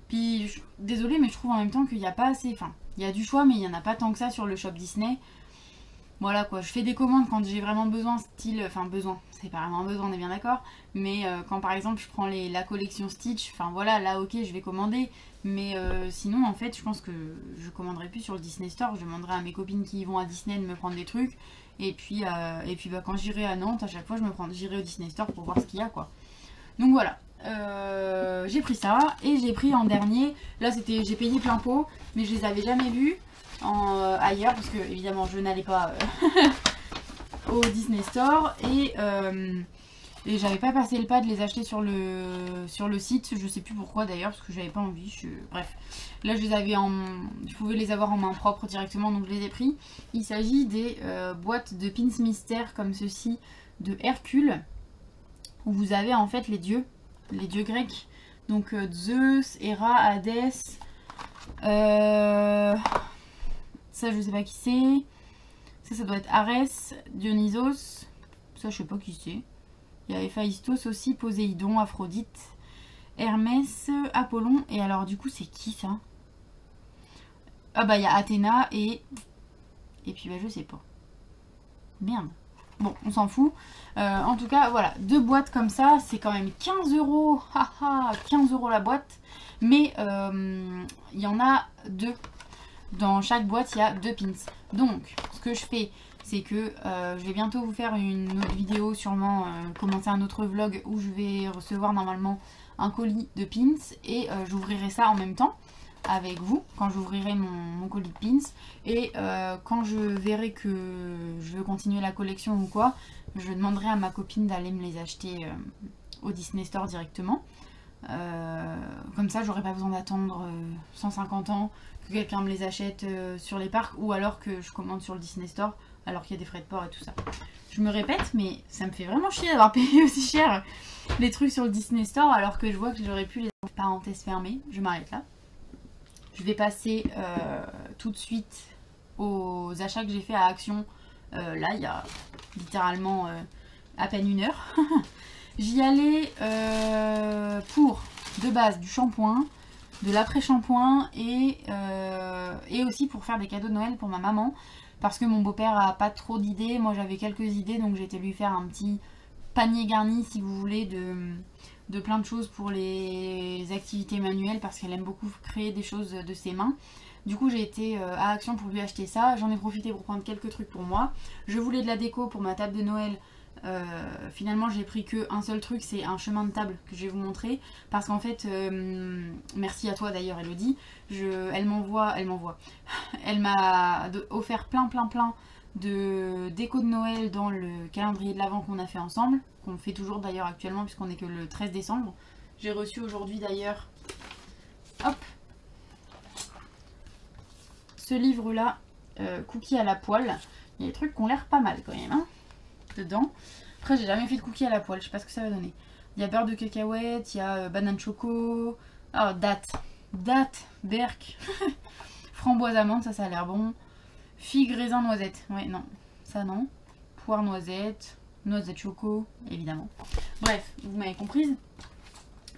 Puis désolée mais je trouve en même temps qu'il n'y a pas assez... Enfin, il y a du choix mais il n'y en a pas tant que ça sur le shop Disney. Voilà quoi, je fais des commandes quand j'ai vraiment besoin, style... Enfin besoin, c'est pas vraiment besoin, on est bien d'accord. Mais quand par exemple je prends la collection Stitch, enfin voilà, là ok je vais commander. Mais sinon en fait je pense que je commanderai plus sur le Disney Store. Je demanderai à mes copines qui vont à Disney de me prendre des trucs. Et puis bah, quand j'irai à Nantes, à chaque fois j'irai au Disney Store pour voir ce qu'il y a quoi. Donc voilà, j'ai pris ça. Et j'ai pris en dernier, là j'ai payé plein pot, mais je les avais jamais vus ailleurs parce que évidemment je n'allais pas au Disney Store. Et j'avais pas passé le pas de les acheter sur le site. Je sais plus pourquoi d'ailleurs, parce que j'avais pas envie. Bref, là je les avais je pouvais les avoir en main propre directement, donc je les ai pris. Il s'agit des boîtes de pins mystères comme ceci de Hercule, où vous avez en fait les dieux grecs. Donc Zeus, Héra, Hadès. Ça je sais pas qui c'est. Ça doit être Arès, Dionysos. Ça je sais pas qui c'est. Il y a Héphaïstos aussi, Poséidon, Aphrodite, Hermès, Apollon. Et alors du coup c'est qui ça? Ah bah il y a Athéna et puis bah je sais pas. Merde. Bon on s'en fout. En tout cas voilà, deux boîtes comme ça, c'est quand même 15 €. Haha, 15 € la boîte. Mais il y en a deux. Dans chaque boîte il y a deux pins. Donc ce que je fais, c'est que je vais bientôt vous faire une autre vidéo, sûrement commencer un autre vlog où je vais recevoir normalement un colis de pins et j'ouvrirai ça en même temps avec vous quand j'ouvrirai mon colis de pins. Et quand je verrai que je veux continuer la collection ou quoi, je demanderai à ma copine d'aller me les acheter au Disney Store directement. Comme ça j'aurai pas besoin d'attendre 150 ans que quelqu'un me les achète sur les parcs, ou alors que je commande sur le Disney Store alors qu'il y a des frais de port et tout ça. Je me répète, mais ça me fait vraiment chier d'avoir payé aussi cher les trucs sur le Disney Store alors que je vois que j'aurais pu les... Parenthèse fermée, je m'arrête là. Je vais passer tout de suite aux achats que j'ai fait à Action. Là, il y a littéralement à peine 1 heure. J'y allais pour, de base, du shampoing, de l'après-shampoing et aussi pour faire des cadeaux de Noël pour ma maman. Parce que mon beau-père a pas trop d'idées, moi j'avais quelques idées, donc j'ai été lui faire un petit panier garni, si vous voulez, de plein de choses pour les activités manuelles, parce qu'elle aime beaucoup créer des choses de ses mains. Du coup j'ai été à Action pour lui acheter ça, j'en ai profité pour prendre quelques trucs pour moi. Je voulais de la déco pour ma table de Noël. Finalement j'ai pris qu'un seul truc, c'est un chemin de table que je vais vous montrer, parce qu'en fait merci à toi d'ailleurs Elodie, elle m'a offert plein de déco de Noël dans le calendrier de l'Avent qu'on a fait ensemble, qu'on fait toujours d'ailleurs actuellement puisqu'on est que le 13 décembre. J'ai reçu aujourd'hui d'ailleurs, hop, ce livre là, Cookies à la poêle. Il y a des trucs qui ont l'air pas mal quand même, hein, dedans. Après j'ai jamais fait de cookies à la poêle, je sais pas ce que ça va donner. Il y a beurre de cacahuète, il y a banane choco, date, berk, framboise amande, ça a l'air bon. Figue, raisin, noisette, ouais non, ça non. Poire, noisette, noisette choco, évidemment. Bref, vous m'avez comprise.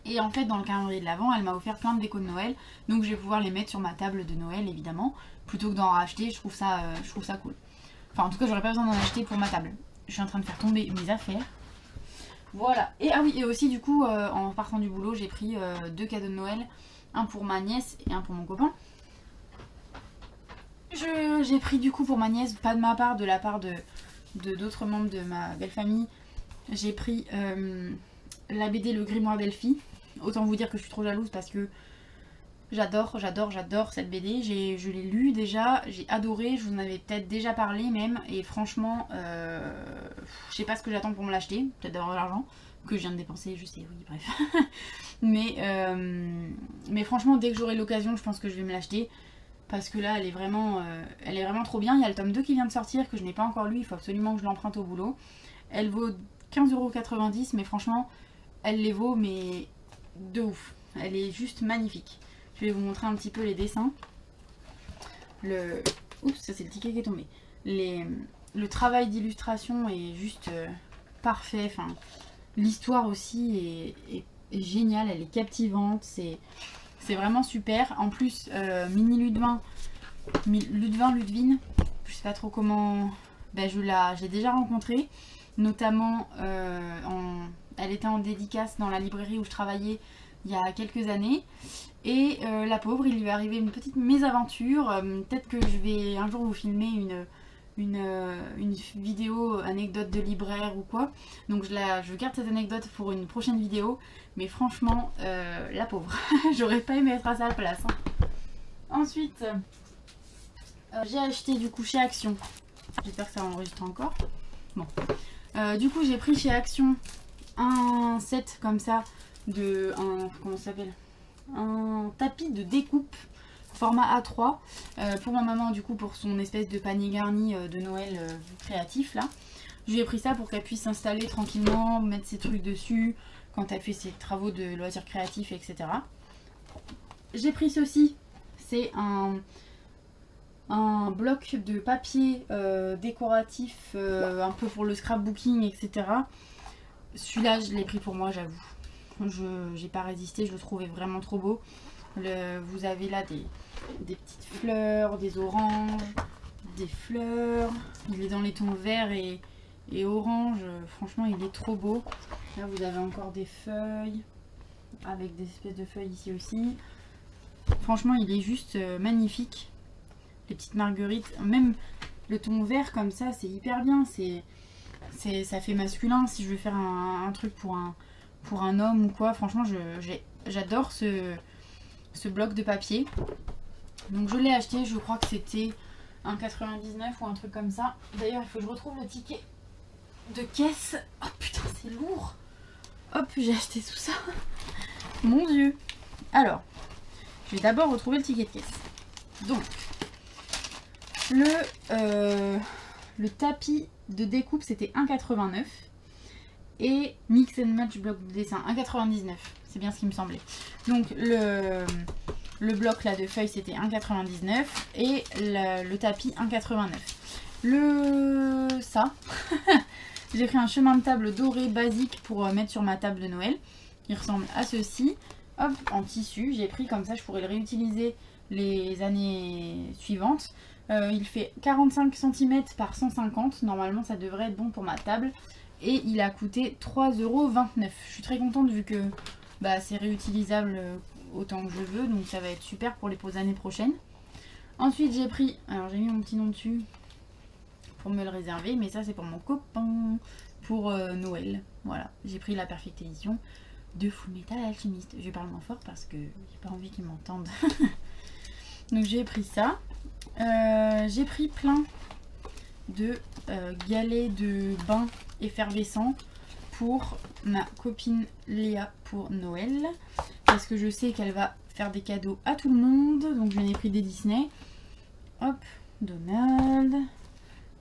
Et en fait dans le calendrier de l'Avent, elle m'a offert plein de décos de Noël, donc je vais pouvoir les mettre sur ma table de Noël évidemment, plutôt que d'en racheter. Je trouve ça cool. Enfin en tout cas j'aurais pas besoin d'en acheter pour ma table. Je suis en train de faire tomber mes affaires. Voilà. Et ah oui, et aussi du coup en partant du boulot j'ai pris 2 cadeaux de Noël, un pour ma nièce et un pour mon copain. J'ai pris du coup pour ma nièce, pas de ma part, de la part de d'autres membres de ma belle famille, j'ai pris la BD Le Grimoire d'Elphie. Autant vous dire que je suis trop jalouse parce que j'adore cette BD. Je l'ai lu déjà, j'ai adoré, je vous en avais peut-être déjà parlé même, et franchement je sais pas ce que j'attends pour me l'acheter, peut-être d'avoir de l'argent que je viens de dépenser, je sais, oui bref. mais franchement dès que j'aurai l'occasion je pense que je vais me l'acheter. Parce que là elle est vraiment trop bien. Il y a le tome 2 qui vient de sortir que je n'ai pas encore lu, il faut absolument que je l'emprunte au boulot. Elle vaut 15,90 €, mais franchement elle les vaut mais de ouf. Elle est juste magnifique. Je vais vous montrer un petit peu les dessins. Oups, ça c'est le ticket qui est tombé. Le travail d'illustration est juste parfait. Enfin, l'histoire aussi est géniale, elle est captivante, c'est vraiment super. En plus, Mini Ludwin, Ludwin, je sais pas trop comment, ben je l'ai déjà rencontrée, notamment elle était en dédicace dans la librairie où je travaillais il y a quelques années. Et la pauvre, il lui est arrivé une petite mésaventure. Peut-être que je vais un jour vous filmer une vidéo anecdote de libraire ou quoi. Donc je garde cette anecdote pour une prochaine vidéo. Mais franchement, la pauvre, j'aurais pas aimé être à sa place. Hein. Ensuite, j'ai acheté du coup chez Action. J'espère que ça enregistre encore. Bon. Du coup, j'ai pris chez Action un set comme ça de comment ça s'appelle, un tapis de découpe format A3 pour ma maman, du coup pour son espèce de panier garni de Noël créatif là. Je lui ai pris ça pour qu'elle puisse s'installer tranquillement, mettre ses trucs dessus quand elle fait ses travaux de loisirs créatifs, etc. J'ai pris ceci, c'est un bloc de papier décoratif un peu pour le scrapbooking, etc. Celui-là je l'ai pris pour moi, j'avoue. J'ai pas résisté, je le trouvais vraiment trop beau. Vous avez là des petites fleurs, des oranges, des fleurs. Il est dans les tons verts et orange. Franchement, il est trop beau. Là, vous avez encore des feuilles avec des espèces de feuilles ici aussi. Franchement, il est juste magnifique. Les petites marguerites, même le ton vert comme ça, c'est hyper bien. Ça fait masculin. Si je veux faire un truc pour un homme ou quoi, franchement j'adore ce bloc de papier. Donc je l'ai acheté, je crois que c'était un 99 ou un truc comme ça. D'ailleurs il faut que je retrouve le ticket de caisse. Oh putain c'est lourd. Hop, j'ai acheté tout ça. Mon dieu. Alors je vais d'abord retrouver le ticket de caisse. Donc le tapis de découpe c'était 1,89 et mix and match bloc de dessin 1,99, c'est bien ce qui me semblait. Donc le bloc là de feuilles c'était 1,99 et le tapis 1,89. Ça j'ai pris un chemin de table doré basique pour mettre sur ma table de Noël. Il ressemble à ceci. Hop, en tissu, j'ai pris comme ça, je pourrais le réutiliser les années suivantes. Il fait 45 cm par 150, normalement ça devrait être bon pour ma table. Et il a coûté 3,29 €. Je suis très contente vu que bah, c'est réutilisable autant que je veux, donc ça va être super pour les années prochaines. Ensuite j'ai pris, alors j'ai mis mon petit nom dessus pour me le réserver, mais ça c'est pour mon copain, pour Noël. Voilà, j'ai pris la Perfect Edition de Fullmetal Alchemist. Je parle moins fort parce que j'ai pas envie qu'ils m'entendent. Donc j'ai pris ça. J'ai pris plein de galets de bain effervescents pour ma copine Léa pour Noël. Parce que je sais qu'elle va faire des cadeaux à tout le monde. Donc j'en ai pris des Disney. Hop, Donald,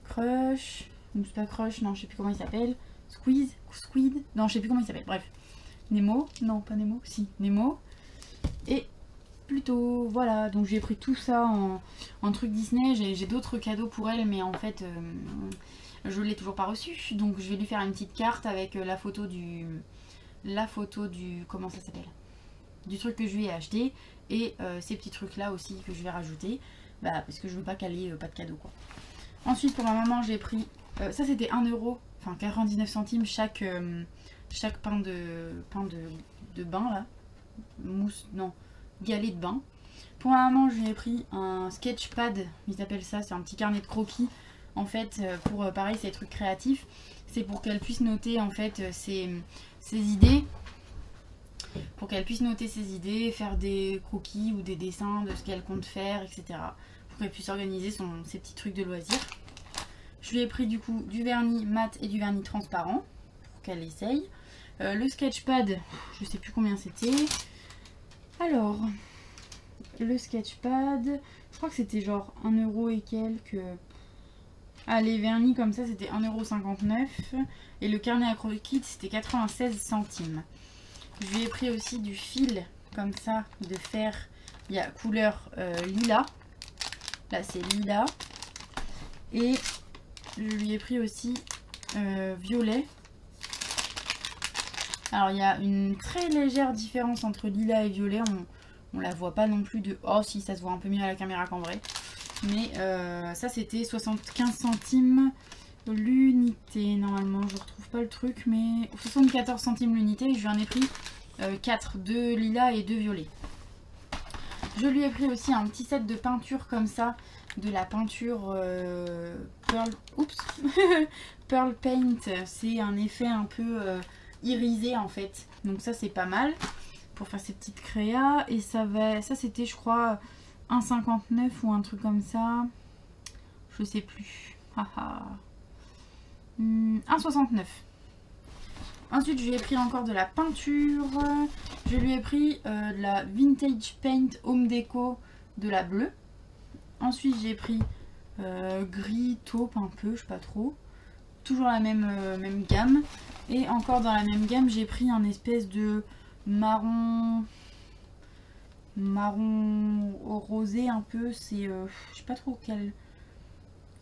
Crush, ou c'est pas Crush, non je sais plus comment il s'appelle. Squid, non je sais plus comment il s'appelle, bref. Nemo, non pas Nemo, si Nemo. Et Pluto, voilà, donc j'ai pris tout ça en truc Disney. J'ai d'autres cadeaux pour elle, mais en fait je l'ai toujours pas reçu. Donc je vais lui faire une petite carte avec la photo du comment ça s'appelle, du truc que je lui ai acheté. Et ces petits trucs là aussi que je vais rajouter, bah, parce que je veux pas qu'elle ait pas de cadeau quoi. Ensuite pour ma maman j'ai pris, ça c'était 1 €, enfin 99 centimes chaque pain de bain là, mousse, non, galet de bain. Pour ma maman j'ai pris un sketchpad, ils appellent ça, c'est un petit carnet de croquis en fait, pour pareil ces trucs créatifs. C'est pour qu'elle puisse noter en fait ses idées, pour qu'elle puisse noter ses idées, faire des croquis ou des dessins de ce qu'elle compte faire, etc. Pour qu'elle puisse organiser ses petits trucs de loisirs. Je lui ai pris du coup du vernis mat et du vernis transparent pour qu'elle essaye. Le sketchpad, je sais plus combien c'était. Alors, le sketchpad, je crois que c'était genre 1 € et quelques. Ah, les vernis comme ça c'était 1,59 € et le carnet à croquis c'était 96 centimes. Je lui ai pris aussi du fil comme ça de fer, il y a couleur lilas, là c'est lilas, et je lui ai pris aussi violet. Alors il y a une très légère différence entre lilas et violet, on la voit pas non plus de... Oh si, ça se voit un peu mieux à la caméra qu'en vrai. Mais ça c'était 75 centimes l'unité, normalement je retrouve pas le truc, mais 74 centimes l'unité. Je lui en ai pris 4, 2 lilas et 2 violets. Je lui ai pris aussi un petit set de peinture comme ça, de la peinture Pearl Paint. C'est un effet un peu irisé en fait, donc ça c'est pas mal pour faire ces petites créas. Et ça c'était je crois 1,59 ou un truc comme ça, je sais plus. 1,69. Ensuite je lui ai pris encore de la peinture. Je lui ai pris de la Vintage Paint Home Déco, de la bleue. Ensuite j'ai pris gris taupe un peu, je sais pas trop, toujours la même gamme. Et encore dans la même gamme j'ai pris un espèce de marron rosé un peu. C'est je sais pas trop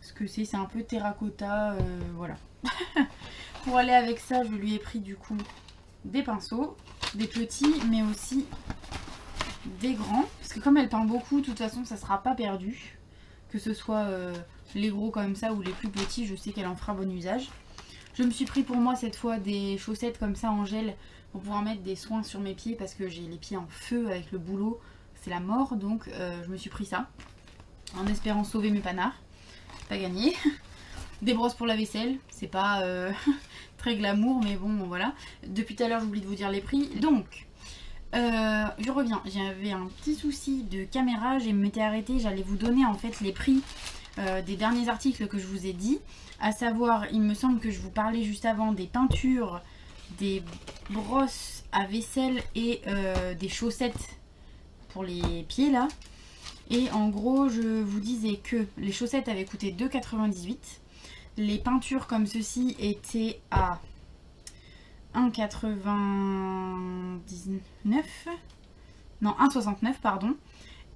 ce que c'est un peu terracotta, voilà. Pour aller avec ça je lui ai pris du coup des pinceaux, des petits mais aussi des grands, parce que comme elle peint beaucoup de toute façon ça sera pas perdu, que ce soit les gros comme ça ou les plus petits, je sais qu'elle en fera bon usage. Je me suis pris pour moi cette fois des chaussettes comme ça en gel pour pouvoir mettre des soins sur mes pieds, parce que j'ai les pieds en feu avec le boulot, c'est la mort. Donc je me suis pris ça en espérant sauver mes panards. C'est pas gagné. Des brosses pour la vaisselle, c'est pas très glamour, mais bon voilà. Depuis tout à l'heure j'oublie de vous dire les prix. Donc je reviens, j'avais un petit souci de caméra, je m'étais arrêtée, j'allais vous donner en fait les prix des derniers articles que je vous ai dit. À savoir, il me semble que je vous parlais juste avant des peintures, des brosses à vaisselle et des chaussettes pour les pieds là. Et en gros je vous disais que les chaussettes avaient coûté 2,98 €. Les peintures comme ceci étaient à 1,99, non 1,69 pardon,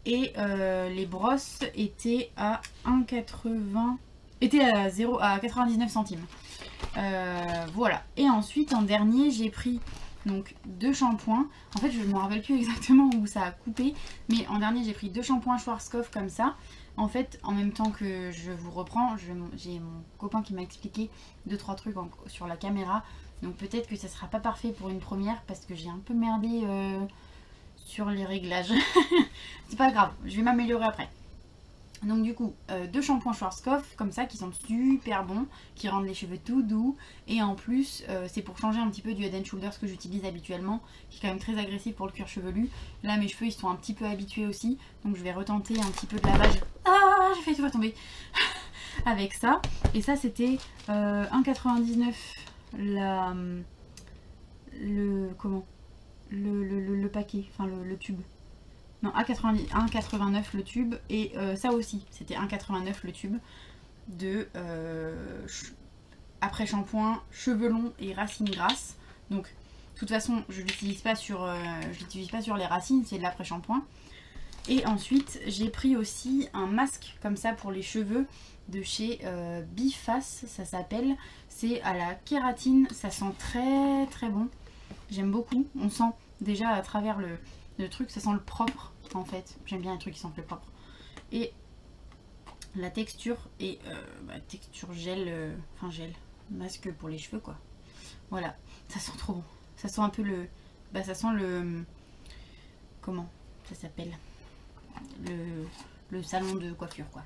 et les brosses étaient à 1,80, étaient à 99 centimes. Voilà. Et ensuite en dernier j'ai pris donc 2 shampoings. En fait je ne me rappelle plus exactement où ça a coupé, mais en dernier j'ai pris 2 shampoings Schwarzkopf comme ça. En fait, en même temps que je vous reprends, j'ai mon copain qui m'a expliqué 2-3 trucs sur la caméra. Donc peut-être que ça sera pas parfait pour une première parce que j'ai un peu merdé sur les réglages. C'est pas grave, je vais m'améliorer après. Donc du coup, 2 shampoings Schwarzkopf comme ça qui sont super bons, qui rendent les cheveux tout doux. Et en plus, c'est pour changer un petit peu du Head & Shoulders que j'utilise habituellement, qui est quand même très agressif pour le cuir chevelu. Là, mes cheveux, ils sont un petit peu habitués aussi. Donc je vais retenter un petit peu de lavage. Ah, j'ai failli tout faire tomber avec ça. Et ça, c'était 1,99 le paquet, enfin le tube. Non, 1,89 le tube. Et ça aussi, c'était 1,89 le tube de après shampoing, cheveux longs et racines grasses. Donc, de toute façon, je l'utilise pas sur les racines, c'est de l'après shampoing. Et ensuite, j'ai pris aussi un masque comme ça pour les cheveux de chez Biface, ça s'appelle. C'est à la kératine, ça sent très très bon. J'aime beaucoup. On sent déjà à travers le truc, ça sent le propre en fait. J'aime bien les trucs qui sentent le propre. Et la texture est texture gel, enfin gel, masque pour les cheveux quoi. Voilà, ça sent trop bon. Ça sent un peu le, ça sent le, comment ça s'appelle, le salon de coiffure quoi.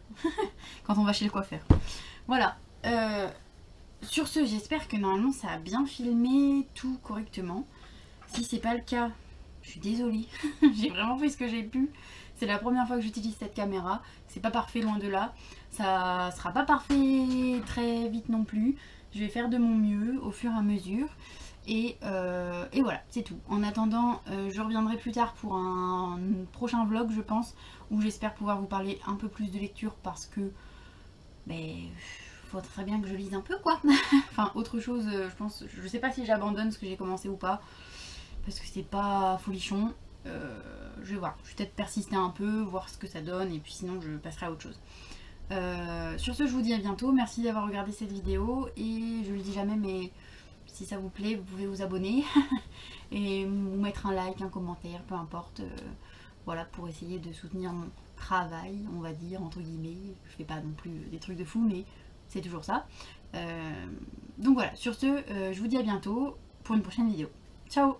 Quand on va chez le coiffeur. Voilà. Sur ce, j'espère que normalement ça a bien filmé tout correctement. Si c'est pas le cas, je suis désolée. J'ai vraiment fait ce que j'ai pu. C'est la première fois que j'utilise cette caméra. C'est pas parfait, loin de là. Ça sera pas parfait très vite non plus. Je vais faire de mon mieux au fur et à mesure. Et voilà, c'est tout. En attendant, je reviendrai plus tard pour un prochain vlog, je pense, où j'espère pouvoir vous parler un peu plus de lecture parce que faudrait très bien que je lise un peu quoi. Enfin autre chose, je pense, je sais pas si j'abandonne ce que j'ai commencé ou pas parce que c'est pas folichon. Je vais voir, je vais peut-être persister un peu, voir ce que ça donne et puis sinon je passerai à autre chose. Sur ce, je vous dis à bientôt, merci d'avoir regardé cette vidéo et je le dis jamais mais si ça vous plaît vous pouvez vous abonner et vous mettre un like, un commentaire, peu importe, voilà, pour essayer de soutenir mon travail, on va dire, entre guillemets. Je fais pas non plus des trucs de fou mais c'est toujours ça. Donc voilà, sur ce, je vous dis à bientôt pour une prochaine vidéo. Ciao!